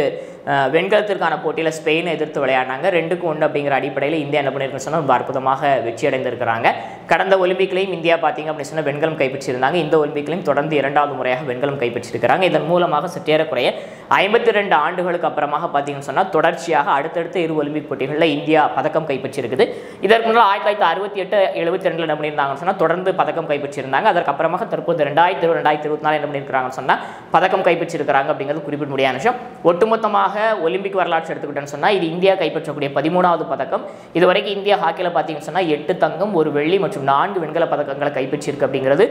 வெண்கலத்திற்கான போட்டியில் ஸ்பெயினை எதிர்த்து விளையாடினாங்க. 2-1 அப்படிங்கிற அடிப்படையில் இந்தியா என்ன பண்ணியிருக்குன்னு சொன்னால் ரொம்ப அற்புதமாக வெற்றி அடைந்திருக்கிறாங்க. கடந்த ஒலிம்பிக்லையும் இந்தியா பார்த்தீங்க அப்படின்னு சொன்னால் வெண்கலம் கைப்பற்றியிருந்தாங்க. இந்த ஒலிம்பிக்லையும் தொடர்ந்து 2வது முறையாக வெண்கலம் கைப்பற்றியிருக்கிறாங்க. இதன் மூலமாக சற்றேறக்குறைய 52 ஆண்டுகளுக்கு அப்புறமாக பார்த்தீங்கன்னு சொன்னால் தொடர்ச்சியாக அடுத்தடுத்த 2 ஒலிம்பிக் போட்டிகளில் இந்தியா பதக்கம் கைப்பற்றியிருக்குது. இதற்கு முன்னால் 1968, 72 என்ன பண்ணியிருந்தாங்கன்னு சொன்னால் தொடர்ந்து பதக்கம் கைப்பற்றியிருந்தாங்க. அதற்கப்புறமாக தற்போது 2020, 2024 என்ன பண்ணியிருக்கிறாங்கன்னு சொன்னால் பதக்கம் கைப்பற்றியிருக்கிறாங்க அப்படிங்கிறது குறிப்பிட முடியாத விஷயம். ஒட்டுமொத்தமாக ஒலிம்பிக் வரலாற்று எடுத்துக்கிட்டேன்னு சொன்னால் இது இந்தியா கைப்பற்றக்கூடிய 13வது பதக்கம். இதுவரைக்கும் இந்தியா ஹாக்கியில் பார்த்தீங்கன்னு சொன்னால் 8 தங்கம், 1 வெள்ளி மற்றும் 4 வெண்கல பதக்கங்களை கைப்பற்றியிருக்கு அப்படிங்கிறது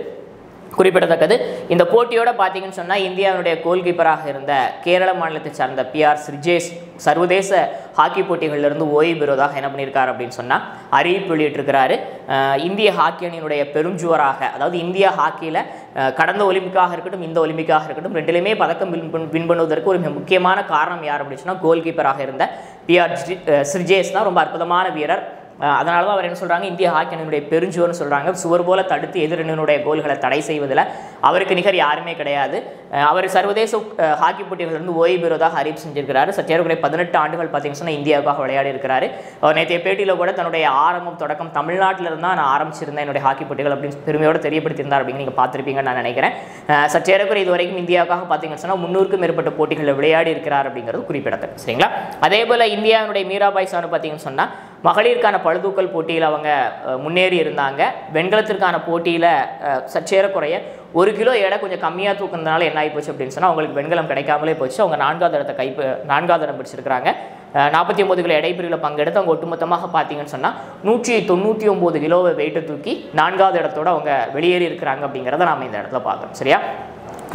குறிப்பிடத்தக்கது. இந்த போட்டியோட பார்த்தீங்கன்னு சொன்னால் இந்தியாவுடைய கோல் கீப்பராக இருந்த கேரள மாநிலத்தை சார்ந்த PR ஸ்ரிஜேஷ் சர்வதேச ஹாக்கி போட்டிகளிலிருந்து ஓய்வு பெறுவதாக என்ன பண்ணியிருக்காரு அப்படின்னு சொன்னால் அறிவிப்பு வெளியிட்டிருக்கிறாரு. இந்திய ஹாக்கி அணியினுடைய பெருஞ்சுவராக, அதாவது இந்தியா ஹாக்கியில் கடந்த ஒலிம்பிக்காக இருக்கட்டும் இந்த ஒலிம்பிக்காக இருக்கட்டும் ரெண்டிலுமே பதக்கம் வின் பண்ணுவதற்கு ஒரு முக்கியமான காரணம் யார் அப்படின்னு சொன்னால் கோல் கீப்பராக இருந்த PR ஸ்ரிஜேஷ் தான். ரொம்ப அற்புதமான வீரர். அதனால தான் அவர் என்ன சொல்கிறாங்க, இந்திய ஹாக்கி அணியினுடைய பெருஞ்சுவர்னு சொல்கிறாங்க. சுவர் போல தடுத்து எதிரணியினுடைய கோல்களை தடை செய்வதில் அவருக்கு நிகர் யாருமே கிடையாது. அவர் சர்வதேச ஹாக்கி போட்டிகளிலிருந்து ஓய்வு பெறுவதாக அறிவிப்பு செஞ்சிருக்கிறாரு. சற்றேறக்குறைய 18 ஆண்டுகள் பார்த்தீங்கன்னு சொன்னால் இந்தியாவுக்காக விளையாடி இருக்கிறாரு. அவர் நேற்றைய பேட்டியில் கூட தன்னுடைய தொடக்கம் தமிழ்நாட்டில் இருந்தால் நான் ஆரம்பிச்சிருந்தேன் என்னுடைய ஹாக்கி போட்டிகள் அப்படின்னு பெருமையோடு தெரியப்படுத்தியிருந்தார் அப்படின்னு நீங்கள் பார்த்துருப்பீங்கன்னு நான் நினைக்கிறேன். சற்றேறக்குறைய இது வரைக்கும் இந்தியாவுக்காக பார்த்தீங்கன்னு சொன்னால் 300க்கும் மேற்பட்ட போட்டிகளில் விளையாடி இருக்கிறார் அப்படிங்கிறது குறிப்பிடத்தக்கது. சரிங்களா? அதே போல் இந்தியாவுடைய மீராபாய் சானு பார்த்தீங்கன்னு சொன்னால் மகளிருக்கான பளுதூக்கல் போட்டியில் அவங்க முன்னேறி இருந்தாங்க. வெண்கலத்திற்கான போட்டியில் சற்றேறக்குறைய 1 கிலோ எடை கொஞ்சம் கம்மியாக தூக்குனதுனால என்ன ஆகி போச்சு அப்படின்னு சொன்னால் அவங்களுக்கு வெண்கலம் கிடைக்காமலே போச்சு. அவங்க 4வது இடம் பிடிச்சிருக்கிறாங்க. 49 கிலோ எடை பிரிவில் பங்கெடுத்து அவங்க ஒட்டுமொத்தமாக பார்த்தீங்கன்னு சொன்னால் 199 கிலோவை வெயிட்டை தூக்கி 4வது இடத்தோடு அவங்க வெளியேறி இருக்கிறாங்க அப்படிங்கிறத நாம் இந்த இடத்துல பார்க்குறோம். சரியா?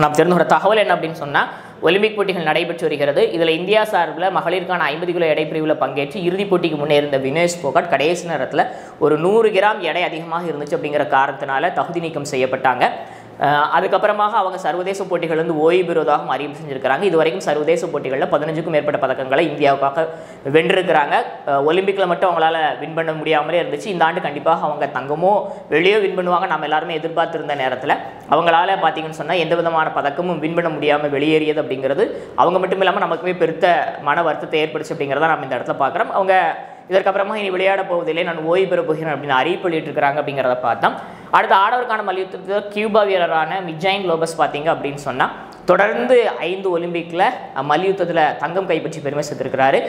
நாம் தெரிந்த ஒரு தகவல் என்ன அப்படின்னு சொன்னால் ஒலிம்பிக் போட்டிகள் நடைபெற்று வருகிறது. இதில் இந்தியா சார்பில் மகளிருக்கான 50 கிலோ எடை பிரிவில் பங்கேற்று இறுதிப் போட்டிக்கு முன்னே இருந்த வினேஷ் போகட் கடைசி நேரத்தில் ஒரு 100 கிராம் எடை அதிகமாக இருந்துச்சு அப்படிங்கிற காரணத்தினால தகுதி நீக்கம் செய்யப்பட்டாங்க. அதுக்கப்புறமாக அவங்க சர்வதேச போட்டிகளிலிருந்து ஓய்வு பெறுவதாகவும் அறிவிப்பு செஞ்சுருக்கிறாங்க. இதுவரைக்கும் சர்வதேச போட்டிகளில் 15க்கும் மேற்பட்ட பதக்கங்களை இந்தியாவுக்காக வென்றிருக்கிறாங்க. ஒலிம்பிக்கில் மட்டும் அவங்களால வின் பண்ண முடியாமலே இருந்துச்சு. இந்த ஆண்டு கண்டிப்பாக அவங்க தங்கமோ வெளியோ வின் பண்ணுவாங்க நம்ம எல்லாருமே எதிர்பார்த்திருந்த நேரத்தில் அவங்களால பார்த்தீங்கன்னு சொன்னால் எந்த விதமான பதக்கமும் வின் பண்ண முடியாமல் வெளியேறியது அப்படிங்கிறது அவங்க மட்டும் இல்லாமல் நமக்குமே பெருத்த மன வருத்தத்தை ஏற்படுச்சு அப்படிங்கிறத நம்ம இந்த இடத்துல பார்க்குறோம். அவங்க இதற்கப்புறமா இனி விளையாட போவதில்லை, நான் ஓய்வு பெற போகிறேன் அப்படின்னு அறிவிப்பு வெளியிட்டிருக்கிறாங்க அப்படிங்கிறத பார்த்தோம். அடுத்த ஆடவருக்கான மல்யுத்தத்தில் கியூபா வீரரான மிஜைன் லோபஸ் பார்த்தீங்க அப்படின்னு சொன்னால் தொடர்ந்து 5 ஒலிம்பிக்கில் மல்யுத்தத்தில் தங்கம் கைப்பற்றி பெருமை சேர்த்திருக்கிறாரு.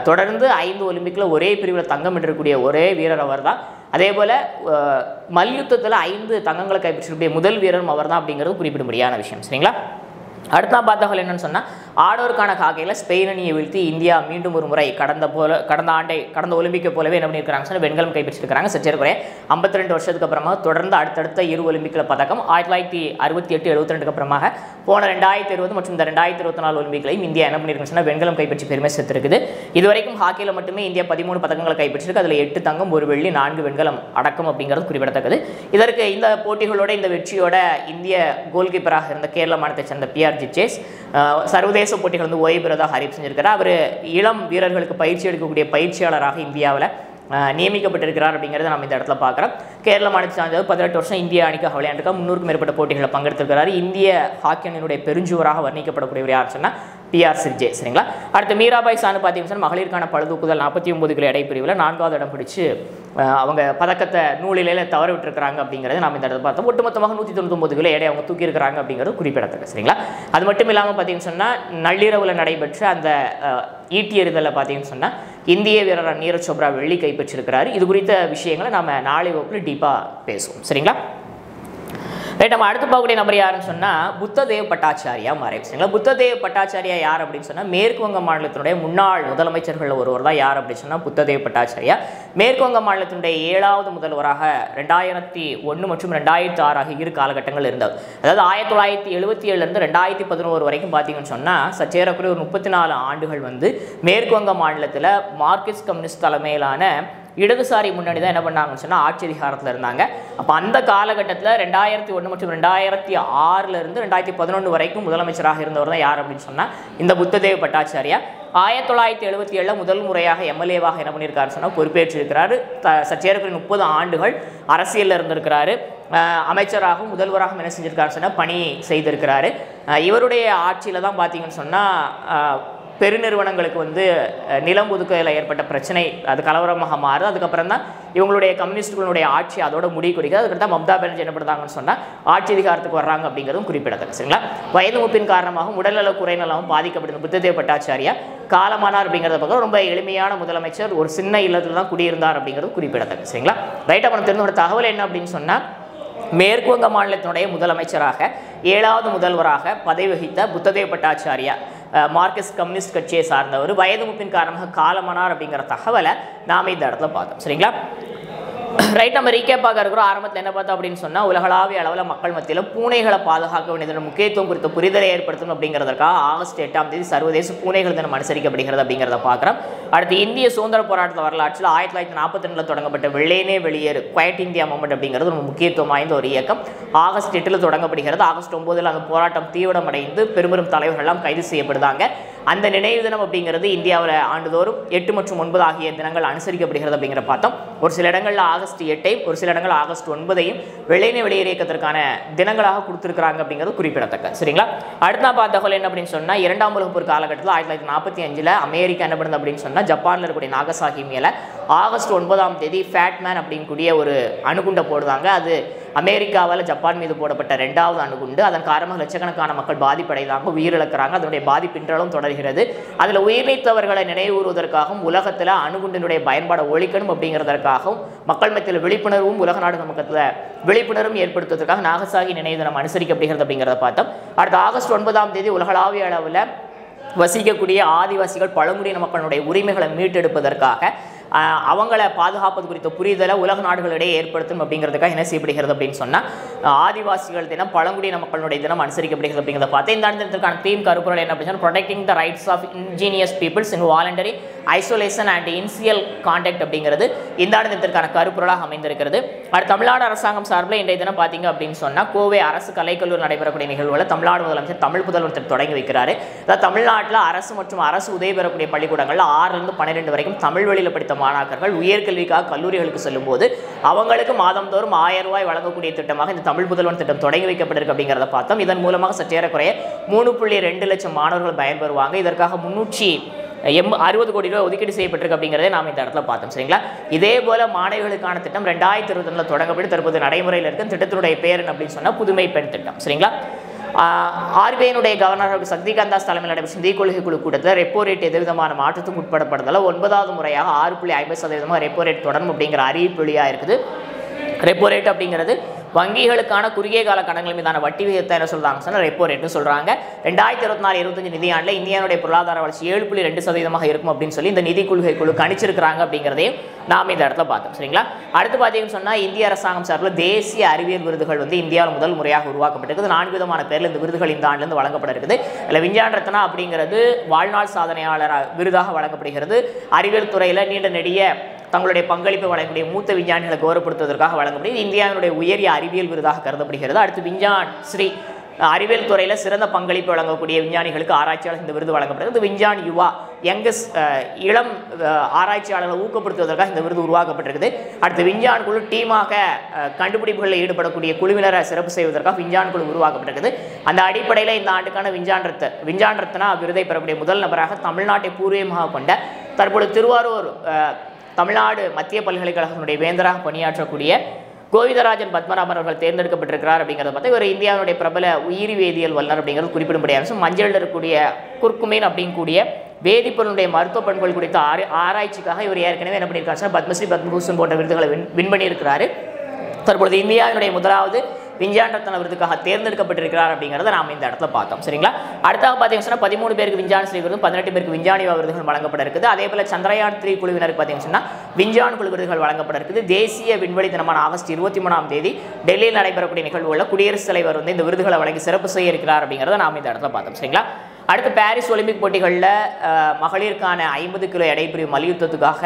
தொடர்ந்து 5 ஒலிம்பிக்கில் ஒரே பிரிவில் தங்கம் வென்றக்கூடிய ஒரே வீரர் அவர் தான். அதே போல் மல்யுத்தத்தில் 5 தங்கங்களை கைப்பற்றக்கூடிய முதல் வீரரும் அவர் தான் அப்படிங்கிறது குறிப்பிடும்படியான விஷயம். சரிங்களா? அடுத்த பார்த்தவர்கள் என்னன்னு சொன்னால் ஆடோருக்கான ஹாக்கியில் ஸ்பெயின் அணியை வீழ்த்தி இந்தியா மீண்டும் ஒரு முறை கடந்த ஒலிம்பிக்கை போலவே என்ன பண்ணியிருக்காங்க சொன்னால் வெண்கலம் கைப்பற்றிருக்காங்க. சற்றேறக்குறைய 52 வருஷத்துக்கு அப்புறமா தொடர்ந்து அடுத்தடுத்த 2 ஒலிம்பிக்கில் பதக்கம் 1968, 72 அப்புறமாக போன 2020 மற்றும் இந்த 2024 ஒலிம்பிக்லையும் இந்தியா என்ன பண்ணியிருக்காங்க சொன்னால் வெண்கலம் கைப்பற்றி பெருமை சேர்த்திருக்குது. இதுவரைக்கும் ஹாக்கியில் மட்டுமே இந்தியா 13 பதக்கங்களை கைப்பற்றிருக்கு. அதில் 8 தங்கம், 1 வெள்ளி, 4 வெண்கலம் அடக்கம் அப்படிங்கிறது குறிப்பிடத்தக்கது. இதற்கு இந்த போட்டிகளோட இந்த வெற்றியோட இந்திய கோல் கீப்பராக இருந்த கேரள மாநிலத்தை சேர்ந்த PR ஜிச்சேஸ் சர்வதேச போட்டிகள் வந்து ஓய்வு பெறுவதாக அறிவிப்பு செஞ்சிருக்கிறார். அவர் இளம் வீரர்களுக்கு பயிற்சி எடுக்கக்கூடிய பயிற்சியாளராக இந்தியாவில் நியமிக்கப்பட்டிருக்கிறார் அப்படிங்கிறத நம்ம இந்த இடத்துல பார்க்குறோம். கேரள மாநிலத்தை சார்ந்தவர் 18 வருஷம் இந்திய அணிக்காக விளையாண்டுக்கா 300க்கும் மேற்பட்ட போட்டிகளில் பங்கெடுத்திருக்கிறார். இந்திய ஹாக்கி அணியினுடைய பெருஞ்சுவராக வர்ணிக்கப்படக்கூடியவர் யார் சொன்னால் PR சிர்ஜே. சரிங்களா? அடுத்து மீராபாய் சானு பார்த்தீங்கன்னா மகளிருக்கான பளுதூக்குதல் 49 கிலோ எடைப்பிரிவில் 4வது இடம் பிடிச்சு அவங்க பதக்கத்தை நூலிலையில் தவற விட்டுருக்காங்க அப்படிங்கிறத நம்ம இந்த இடத்துல பார்த்தோம். ஒட்டுமொத்தமாக 199 கிலோ எடை அவங்க தூக்கியிருக்கிறாங்க அப்படிங்கிறது குறிப்பிடத்தக்கது. சரிங்களா? அது மட்டும் இல்லாமல் பார்த்தீங்கன்னு சொன்னால் நள்ளிரவில் நடைபெற்ற அந்த ஈட்டி எறிதலில் பார்த்தீங்கன்னு சொன்னால் இந்திய வீரர் நீரஜ் சோப்ரா வெள்ளி கைப்பற்றிருக்கிறார். இது குறித்த விஷயங்களை நம்ம நாளை வகுப்பில் டீப்பாக பேசுவோம். சரிங்களா? ரைட். நம்ம அடுத்து பார்க்கக்கூடிய நபர் யாருன்னு சொன்னால் புத்ததேவ் பட்டாச்சாரியா மறைவு. சரிங்களா? புத்ததேவ் பட்டாச்சாரியா யார் அப்படின்னு சொன்னால் மேற்கு வங்க மாநிலத்தினுடைய முன்னாள் முதலமைச்சர்கள் ஒருவர் தான். யார் அப்படின்னு சொன்னால் புத்ததேவ் பட்டாச்சாரியா மேற்கு வங்க மாநிலத்தினுடைய 7வது முதல்வராக 2001 மற்றும் 2006 ஆகிய 2 காலகட்டங்கள் இருந்தது. அதாவது 1977 2011 வரைக்கும் பார்த்தீங்கன்னு சொன்னால் சற்றேறக்குறைய ஒரு 34 ஆண்டுகள் வந்து மேற்கு வங்க மாநிலத்தில் மார்க்சிஸ்ட் கம்யூனிஸ்ட் தலைமையிலான இடதுசாரி முன்னணி தான் என்ன பண்ணாங்கன்னு சொன்னால் ஆட்சி அதிகாரத்தில் இருந்தாங்க. அப்போ அந்த காலகட்டத்தில் 2001 மற்றும் 2006 2011 வரைக்கும் முதலமைச்சராக இருந்தவர் தான் யார் அப்படின்னு சொன்னால் இந்த புத்ததேவ் பட்டாச்சாரியா. 1977 முதல் முறையாக MLA-வாக என்ன பண்ணியிருக்காரு சொன்னால் பொறுப்பேற்றிருக்கிறாரு. சற்றேறக்குறைய 30 ஆண்டுகள் அரசியலில் இருந்திருக்கிறாரு. அமைச்சராகவும் முதல்வராகவும் என்ன செஞ்சிருக்காரு சொன்னால் பணி செய்திருக்கிறாரு. இவருடைய ஆட்சியில் தான் பார்த்தீங்கன்னு சொன்னால் பெருநிறுவனங்களுக்கு வந்து நிலம் ஒதுக்கத்தில் ஏற்பட்ட பிரச்சனை அது கலவரமாக மாறுது. அதுக்கப்புறம் தான் இவங்களுடைய கம்யூனிஸ்டுகளுடைய ஆட்சி அதோட முடிவு கொடுக்குது. அதுக்கடுத்து மம்தா பானர்ஜி என்ன பண்ணுறாங்கன்னு சொன்னால் ஆட்சி அதிகாரத்துக்கு வர்றாங்க அப்படிங்கிறதும் குறிப்பிடத்தக்க. சரிங்களா? வயது மூப்பின் காரணமாகவும் உடல்நல குறைநலமும் பாதிக்கப்பட்ட புத்ததேவ் பட்டாச்சாரியா காலமானார் அப்படிங்கிறத பார்க்க ரொம்ப எளிமையான முதலமைச்சர். ஒரு சின்ன இல்லத்தில் தான் குடியிருந்தார் அப்படிங்கிறது குறிப்பிடத்தக்க. சரிங்களா? ரைட். அப்புறம் தெரிஞ்ச தகவல் என்ன அப்படின்னு சொன்னால் மேற்கு வங்க மாநிலத்தினுடைய முதலமைச்சராக 7வது முதல்வராக பதவி வகித்த புத்ததேவ் பட்டாச்சாரியா மார்க்சிஸ்ட் கம்யூனிஸ்ட் கட்சியை சார்ந்தவர். வயது மூப்பின் காரணமாக காலமானார் அப்படிங்கிற தகவலை நாம் இந்த இடத்துல பார்த்தோம். சரிங்களா? ரைட். நம்ம ரீகேப்பாக இருக்கிறோம். ஆரம்பத்தில் என்ன பார்த்தோம் அப்படின்னு சொன்னால் உலகளாவிய அளவில் மக்கள் மத்தியில் பூனைகளை பாதுகாக்க வேண்டியதன் முக்கியத்துவம் குறித்த புரிதலை ஏற்படுத்தணும் அப்படிங்கிறதுக்காக ஆகஸ்ட் 8ஆம் தேதி சர்வதேச பூனைகள் தினம் அனுசரிக்கப்படுகிறது அப்படிங்கிறத பார்க்குறோம். அடுத்து இந்திய சுதந்திர போராட்ட வரலாற்றில் 1942 தொடங்கப்பட்ட வெள்ளையனே வெளியேறு குவைட் இந்தியா மூமெண்ட் அப்படிங்கிறது ஒரு முக்கியத்துவம் வாய்ந்த ஒரு இயக்கம். ஆகஸ்ட் 8 தொடங்கப்படுகிறது. ஆகஸ்ட் 9 அந்த போராட்டம் தீவிரமடைந்து பெரும் தலைவர்கள் எல்லாம் கைது செய்யப்படுதாங்க. அந்த நினைவு தினம் அப்படிங்கிறது இந்தியாவில் ஆண்டுதோறும் 8 மற்றும் 9 ஆகிய தினங்கள் அனுசரிக்கப்படுகிறது அப்படிங்கிற பார்த்தோம். ஒரு சில இடங்களில் ஆகஸ்ட் 8 ஒரு சில இடங்கள் ஆகஸ்ட் 9 வெள்ளையனே வெளியேறு இயக்கத்திற்கான தினங்களாக கொடுத்துருக்காங்க அப்படிங்கிறது குறிப்பிடத்தக்க. சரிங்களா? அடுத்த பார்த்த தகவல் என்ன அப்படின்னு சொன்னால் 2ஆம் உலகப் போர் காலகட்டத்தில் 1945 அமெரிக்கா என்ன பண்ணுது அப்படின்னு சொன்னால் ஜப்பானில் இருக்கக்கூடிய நாகசாகி மேலே ஆகஸ்ட் 9ஆம் தேதி ஃபேட்மேன் அப்படின்னு கூடிய ஒரு அணுகுண்டை போடுறாங்க. அது அமெரிக்காவால் ஜப்பான் மீது போடப்பட்ட 2வது அணுகுண்டு. அதன் காரணமாக லட்சக்கணக்கான மக்கள் பாதிப்படைந்தாங்க, உயிரிழக்கிறாங்க. அதனுடைய பாதிப்பின்றாலும் தொடர்கிறது. அதில் உயிர்நீத்தவர்களை நினைவுறுவதற்காகவும் உலகத்தில் அணுகுண்டினுடைய பயன்பாடை ஒழிக்கணும் அப்படிங்கிறதற்காகவும் மக்கள் மத்தியில் விழிப்புணர்வும் உலக நாடுகள் மக்கத்தில் விழிப்புணர்வும் ஏற்படுத்துவதற்காக நாகசாகி நினைவு தினம் அனுசரிக்கப்படுகிறது அப்படிங்கிறத பார்த்தோம். அடுத்த ஆகஸ்ட் 9ஆம் தேதி உலகளாவிய அளவில் வசிக்கக்கூடிய ஆதிவாசிகள் பழங்குடியின மக்களுடைய உரிமைகளை மீட்டெடுப்பதற்காக அவங்கள பாதுகாப்பது குறித்த புரிதலை உலக நாடுகளிடையே ஏற்படுத்தும் அப்படிங்கிறதுக்காக என்ன செய்யப்படுகிறது அப்படின்னு சொன்னால் ஆதிவாசிகள் தினம் பழங்குடியின மக்களுடைய தினம் அனுசரிக்கப்படுகிறது அப்படிங்கிறத பார்த்து இந்த தினத்திற்கான தீம் கருப்பொருள் என்ன அப்படின்னு protecting the rights of indigenous peoples in voluntary isolation and initial contact அப்படிங்கிறது இந்த தினத்திற்கான கருப்பொருளாக அமைந்திருக்கிறது. அடுத்து தமிழ்நாடு அரசாங்கம் சார்பில் இன்றைய தினம் பார்த்தீங்க அப்படின்னு சொன்னால் கோவை அரசு கலைக்கல்லூரி நடைபெறக்கூடிய நிகழ்வுகளை தமிழ்நாடு முதலமைச்சர் தமிழ் புதல்வர் தொடங்கி வைக்கிறாரு. அதாவது தமிழ்நாட்டில் அரசு மற்றும் அரசு உதவி பெறக்கூடிய பள்ளிக்கூடங்களில் 6 to 12 வரைக்கும் தமிழ் வழியில் படித்த மாணாக்கர்கள் உயர்கல்விக்காக கல்லூரிகளுக்கு செல்லும் போது அவங்களுக்கு மாதந்தோறும் 1000 ரூபாய் வழங்கக்கூடிய திட்டமாக இந்த தமிழ் புதல்வன் திட்டம் தொடங்கி வைக்கப்பட்டிருக்கு அப்படிங்கிறத பார்த்தோம். இதன் மூலமாக சற்றேறக்குறைய 3.2 லட்சம் மாணவர்கள் பயன்பெறுவாங்க. இதற்காக 360 கோடி ரூபாய் ஒதுக்கீடு செய்யப்பட்டிருக்கு அப்படிங்கிறதே நாம் இந்த இடத்துல பார்த்தோம். சரிங்களா? இதே போல மாணவிகளுக்கான திட்டம் 2022 தொடங்கப்பட்டு தற்போது நடைமுறையில் இருக்கும். திட்டத்தினுடைய பேர் என்ன அப்படின்னு சொன்னால் புதுமை பெண் திட்டம். சரிங்களா? ஆர்பிஐனுடைய கவர்னர் சக்திகாந்த தாஸ் தலைமையில் நடைபெற்ற நிதி கொள்கை குழு கூட்டத்தில் ரெப்போ ரேட் எந்தவிதமான மாற்றத்துக்கு உட்படப்படுதல 9வது முறையாக 6.50% ரெப்போ ரேட் தொடரும் அப்படிங்கிற அறிவிப்பு வெளியாக இருக்குது. ரெப்போ ரேட் அப்படிங்கிறது வங்கிகளுக்கான குறுகிய கால கடன்கள் மீதான வட்டி விகிதத்தை என்ன சொல்றாங்க சொன்னா ரெப்போ ரேட்னு சொல்றாங்க. 2024-25 நிதியாண்டில் இந்தியாவுடைய பொருளாதார வளர்ச்சி 7.2% இருக்கும் அப்படின்னு சொல்லி இந்த நிதி கொள்கை குழு கணிச்சிருக்கிறாங்க அப்படிங்கிறதையும் நாம் இந்த இடத்துல பார்த்தோம். சரிங்களா? அடுத்து பார்த்தீங்கன்னு சொன்னா இந்திய அரசாங்கம் சார்பில் தேசிய அறிவியல் விருதுகள் வந்து இந்தியாவில் முதல் முறையாக உருவாக்கப்பட்டிருக்குது. 4 விதமான பேரில் இந்த விருதுகள் இந்த ஆண்டிலிருந்து வழங்கப்பட இருக்குது. இல்லை விஞ்ஞான ரத்னா அப்படிங்கிறது வாழ்நாள் சாதனையாளர் விருதாக வழங்கப்படுகிறது. அறிவியல் துறையில் நீண்ட நெடிய தங்களுடைய பங்களிப்பை வழங்கக்கூடிய மூத்த விஞ்ஞானிகளை கௌரவப்படுத்துவதற்காக வழங்கப்படுகிறது. இந்தியாவினுடைய உயரிய அறிவியல் விருதாக கருதப்படுகிறது. அடுத்து விஞ்ஞான் ஸ்ரீ அறிவியல் துறையில் சிறந்த பங்களிப்பு வழங்கக்கூடிய விஞ்ஞானிகளுக்கு ஆராய்ச்சியாளர் இந்த விருது வழங்கப்படுகிறது. விஞ்ஞான் யுவா யங்கஸ்ட் இளம் ஆராய்ச்சியாளர்களை ஊக்கப்படுத்துவதற்காக இந்த விருது உருவாக்கப்பட்டிருக்குது. அடுத்து விஞ்ஞான் குழு டீமாக கண்டுபிடிப்புகளில் ஈடுபடக்கூடிய குழுவினரை சிறப்பு செய்வதற்காக விஞ்ஞான் குழு உருவாக்கப்பட்டிருக்குது. அந்த அடிப்படையில் இந்த ஆண்டுக்கான விஞ்ஞான் ரத்னா விருதை பெறக்கூடிய முதல் நபராக தமிழ்நாட்டை பூர்வீகமாக கொண்ட தற்போது திருவாரூர் தமிழ்நாடு மத்திய பல்கலைக்கழகத்தினுடைய வேந்தராக பணியாற்றக்கூடிய கோவிந்தராஜன் பத்மநாபன் அவர்கள் தேர்ந்தெடுக்கப்பட்டிருக்கிறார் அப்படிங்கிறத பார்த்தா இவர் இந்தியாவுடைய பிரபல உயிரி வேதியியல் வல்லுநர் அப்படிங்கிறது குறிப்பிடும்படியாக மஞ்சளில் இருக்கக்கூடிய குர்குமின் அப்படிங்கக்கூடிய வேதிப்பொருளுடைய மருத்துவ பண்புகள் குறித்த ஆராய்ச்சிக்காக இவர் ஏற்கனவே என்ன பண்ணியிருக்காரு பத்மஸ்ரீ பத்மபூஷன் போன்ற விருதுகளை வின் பண்ணியிருக்கிறாரு. தற்பொழுது இந்தியாவினுடைய முதலாவது விஞ்ஞான ரத்னா விருதுக்காக தேர்ந்தெடுக்கப்பட்டிருக்கிறார் அப்படிங்கிறத நாம் இந்த இடத்துல பார்த்தோம். சரிங்களா? அடுத்தாக பார்த்தீங்கன்னா 13 பேருக்கு விஞ்ஞான ஸ்ரீ விருதும் 18 பேருக்கு விஞ்ஞானி விருதுகள் வழங்கப்பட இருக்குது. அதே போல சந்திரயான் 3 குழுவினருக்கு பார்த்தீங்கன்னா விஞ்ஞான குழு விருதுகள் வழங்கப்பட இருக்குது. தேசிய விண்வெளி தினமான ஆகஸ்ட் 23ஆம் தேதி டெல்லியில் நடைபெறக்கூடிய நிகழ்வுகளில் குடியரசுத் தலைவர் வந்து இந்த விருதுகளை வழங்கி சிறப்பு செய்ய இருக்கிறார் அப்படிங்கிறத நாம் இந்த இடத்துல பார்த்தோம். சரிங்களா? அடுத்து பாரிஸ் ஒலிம்பிக் போட்டிகளில் மகளிருக்கான 50 கிலோ எடைப்பிரிவு மல்யுத்தத்துக்காக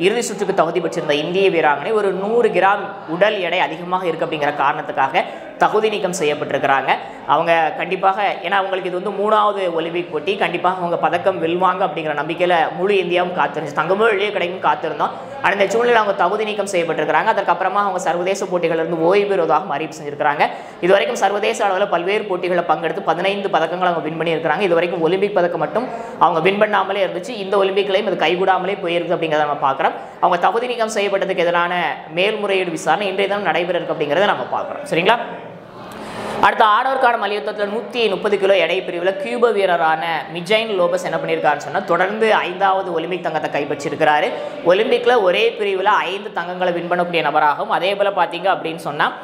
இறுதி சுற்றுக்கு தகுதி பெற்றிருந்த இந்திய வீராங்கனை ஒரு 100 கிராம் உடல் எடை அதிகமாக இருக்குது அப்படிங்கிற காரணத்துக்காக தகுதி நீக்கம் செய்யப்பட்டிருக்கிறாங்க. அவங்க கண்டிப்பாக ஏன்னா அவங்களுக்கு இது வந்து 3வது ஒலிம்பிக் போட்டி, கண்டிப்பாக அவங்க பதக்கம் வெல்வாங்க அப்படிங்கிற நம்பிக்கையில் முழு இந்தியாவும் காத்திருந்துச்சு. தங்கமோ வெளியே கிடைக்கும் காத்திருந்தோம். ஆனால் இந்த சூழ்நிலை அவங்க தகுதி நீக்கம் செய்யப்பட்டிருக்கிறாங்க. அதற்கப்புறமா அவங்க சர்வதேச போட்டிகளிலிருந்து ஓய்வு பெறுவதாக அறிவிப்பு செஞ்சிருக்கிறாங்க. இதுவரைக்கும் சர்வதேச அளவில் பல்வேறு போட்டிகளில் பங்கெடுத்து 15 பதக்கங்கள் அவங்க வின் பண்ணியிருக்கிறாங்க. இதுவரைக்கும் ஒலிம்பிக் பதக்கம் மட்டும் அவங்க வின் பண்ணாமலே இருந்துச்சு. இந்த ஒலிம்பிக்லையும் அது கைகூடாமலே போயிருக்கு அப்படிங்கிறத நம்ம பார்க்குறோம். அவங்க தகுதி நீக்கம் செய்யப்பட்டதுக்கு எதிரான மேல்முறையீடு விசாரணை இன்றைய தினம் நடைபெற இருக்கு அப்படிங்கிறத நம்ம பார்க்குறோம். சரிங்களா? அடுத்த ஆடவருக்கான மல்யுத்தத்தில் 130 கிலோ எடை பிரிவில் கியூபா வீரரான மிஜைன் லோபஸ் என்ன பண்ணியிருக்காருன்னு சொன்னால் தொடர்ந்து 5வது ஒலிம்பிக் தங்கத்தை கைப்பற்றியிருக்கிறாரு. ஒலிம்பிக்கில் ஒரே பிரிவில் 5 தங்கங்களை வின் பண்ணக்கூடிய நபராகும். அதே போல் பார்த்தீங்க அப்படின்னு சொன்னால்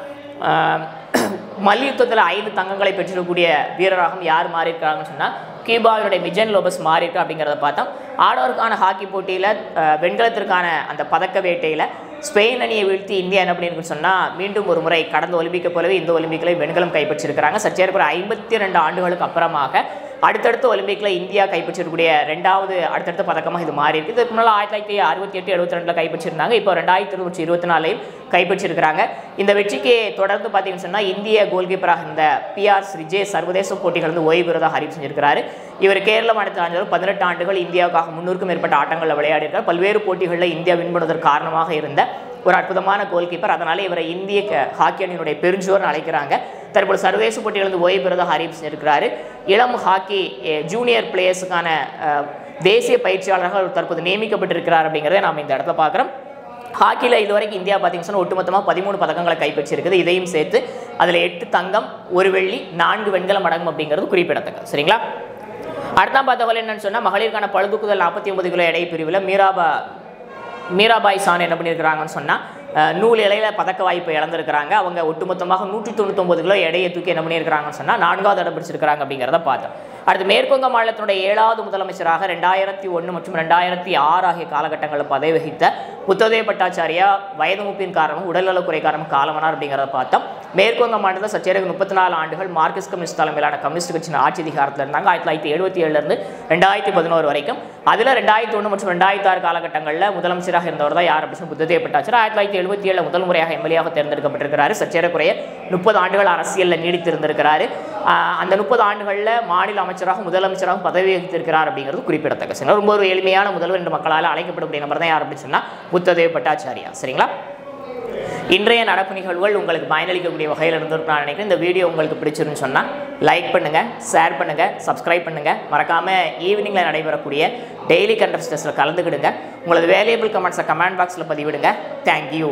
மல்யுத்தத்தில் 5 தங்கங்களை பெற்றிருக்கக்கூடிய வீரராகவும் யார் மாறி இருக்காங்கன்னு சொன்னால் கியூபாவினுடைய மிஜைன் லோபஸ் மாறி இருக்கா அப்படிங்கிறத பார்த்தோம். ஆடவருக்கான ஹாக்கி போட்டியில் வெண்கலத்திற்கான அந்த பதக்க வேட்டையில் ஸ்பெயின் அணியை வீழ்த்தி இந்தியா என்ன பண்ணியிருக்குன்னு சொன்னால் மீண்டும் ஒரு முறை கடந்த ஒலிம்பிக்கை போலவே இந்த ஒலிம்பிக்கில் வெண்கலம் கைப்பற்றிருக்கிறாங்க. சற்றேறக்குறை 52 ஆண்டுகளுக்கு அப்புறமாக அடுத்தடுத்த ஒலிம்பிக்கில் இந்தியா கைப்பற்றிருக்கக்கூடிய 2வது அடுத்தடுத்த பதக்கமாக இது மாறி இருக்குது. இதுக்கு முன்னால் 1968, 72 கைப்பற்றிருந்தாங்க. இப்போ 2024 கைப்பற்றிருக்கிறாங்க. இந்த வெற்றிக்கு தொடர்ந்து பார்த்தீங்கன்னு சொன்னால் இந்திய கோல்கீப்பராக இந்த PR ஸ்ரீஜே சர்வதேச போட்டிகள் வந்து ஓய்வு பெறுவதாக அறிவிப்பு செஞ்சிருக்கிறாரு. இவர் கேரள மாநிலத்தில் ஆண்டு 18 ஆண்டுகள் இந்தியாவுக்காக 300க்கும் மேற்பட்ட ஆட்டங்களில் விளையாடிருக்கார். பல்வேறு போட்டிகளில் இந்தியா வின் பண்ணுவதற்கு காரணமாக இருந்த ஒரு அற்புதமான கோல்கீப்பர். அதனால இவரை இந்திய ஹாக்கி அணியினுடைய பெருஞ்சோர்னு அழைக்கிறாங்க. தற்போது சர்வதேச போட்டிகள் வந்து ஓய்வு பெறுவதாக அறிவிப்பு செஞ்சிருக்கிறாரு. இளம் ஹாக்கி ஜூனியர் பிளேயர்ஸுக்கான தேசிய பயிற்சியாளராக தற்போது நியமிக்கப்பட்டிருக்கிறார் அப்படிங்கிறத நாம் இந்த இடத்துல பார்க்குறோம். ஹாக்கியில் இதுவரைக்கும் இந்தியா பார்த்தீங்கன்னா ஒட்டுமொத்தமாக 13 பதக்கங்களை கைப்பற்றியிருக்குது. இதையும் சேர்த்து அதில் 8 தங்கம் 1 வெள்ளி 4 வெண்கலம் அடங்கும் அப்படிங்கிறது குறிப்பிடத்தக்கது. சரிங்களா? அடுத்த பார்த்தவர்கள் என்னன்னு சொன்னால் மகளிருக்கான பளுதூக்குதல் 49 கிலோ எடை பிரிவில் மீராபாய் சான் என்ன பண்ணியிருக்கிறாங்கன்னு சொன்னால் நூல் இலையில் பதக்க வாய்ப்பை இழந்திருக்கிறாங்க. அவங்க ஒட்டுமொத்தமாக 199 கிலோ எடையை தூக்கி என்ன பண்ணியிருக்கிறாங்கன்னு சொன்னால் 4வது இடம் பிடிச்சிருக்கிறாங்க அப்படிங்கிறத பார்த்தோம். அடுத்து மேற்குவங்க மாநிலத்தினுடைய 7வது முதலமைச்சராக 2001 மற்றும் 2006 ஆகிய காலகட்டங்களில் பதவி வகித்த புத்ததேவ் பட்டாச்சாரியா வயது மூப்பின் காரணமும் உடல்நலக்குறை காரணமும் காலமானார் அப்படிங்கிறத பார்த்தோம். மேற்குவங்க மாநிலத்தில் சற்றேறகு 34 ஆண்டுகள் மார்க்சிஸ்ட் கம்யூனிஸ்ட் தலைமையிலான கம்யூனிஸ்ட் கட்சியின் ஆட்சி அதிகாரத்தில் இருந்தாங்க. 1977 2011 வரைக்கும். அதில் 2001 மற்றும் 2006 காலகட்டங்களில் முதலமைச்சராக இருந்தவர் தான் யார் அப்படின்னு புத்ததேவ் பட்டாச்சாரியா 1977 முதல் முறையாக எம்எல்ஏவாக தேர்ந்தெடுக்கப்பட்டிருக்கிறாரு. சற்றேறக்குறைய 30 ஆண்டுகள் அரசியலில் நீடித்திருந்திருக்கிறாரு. அந்த 30 ஆண்டுகளில் மாநில அமைச்சராக முதலமைச்சராக பதவி வகித்திருக்கிறார் அப்படிங்கிறது குறிப்பிடத்தக்க. ரொம்ப ஒரு எளிமையான முதல்வர் என்று மக்களால் அழைக்கப்படக்கூடிய நபர் தான் யார் அப்படின்னு சொன்னால் புத்ததேவ் பட்டாச்சாரியா. சரிங்களா? இன்றைய நடப்பு நிகழ்வுகள் உங்களுக்கு பயனளிக்கக்கூடிய வகையில் இருந்திருக்கு நான் நினைக்கிறேன். இந்த வீடியோ உங்களுக்கு பிடிச்சிருன்னு சொன்னால் லைக் பண்ணுங்கள், ஷேர் பண்ணுங்கள், சப்ஸ்கிரைப் பண்ணுங்கள். மறக்காமல் ஈவினிங்கில் நடைபெறக்கூடிய டெய்லி கண்டெஸ்ட் டெஸ்ட்டில் கலந்துக்கிடுங்க. உங்களது வேல்யூபிள் கமெண்ட்ஸை கமெண்ட் பாக்ஸில் பதிவிடுங்க. தேங்க்யூ.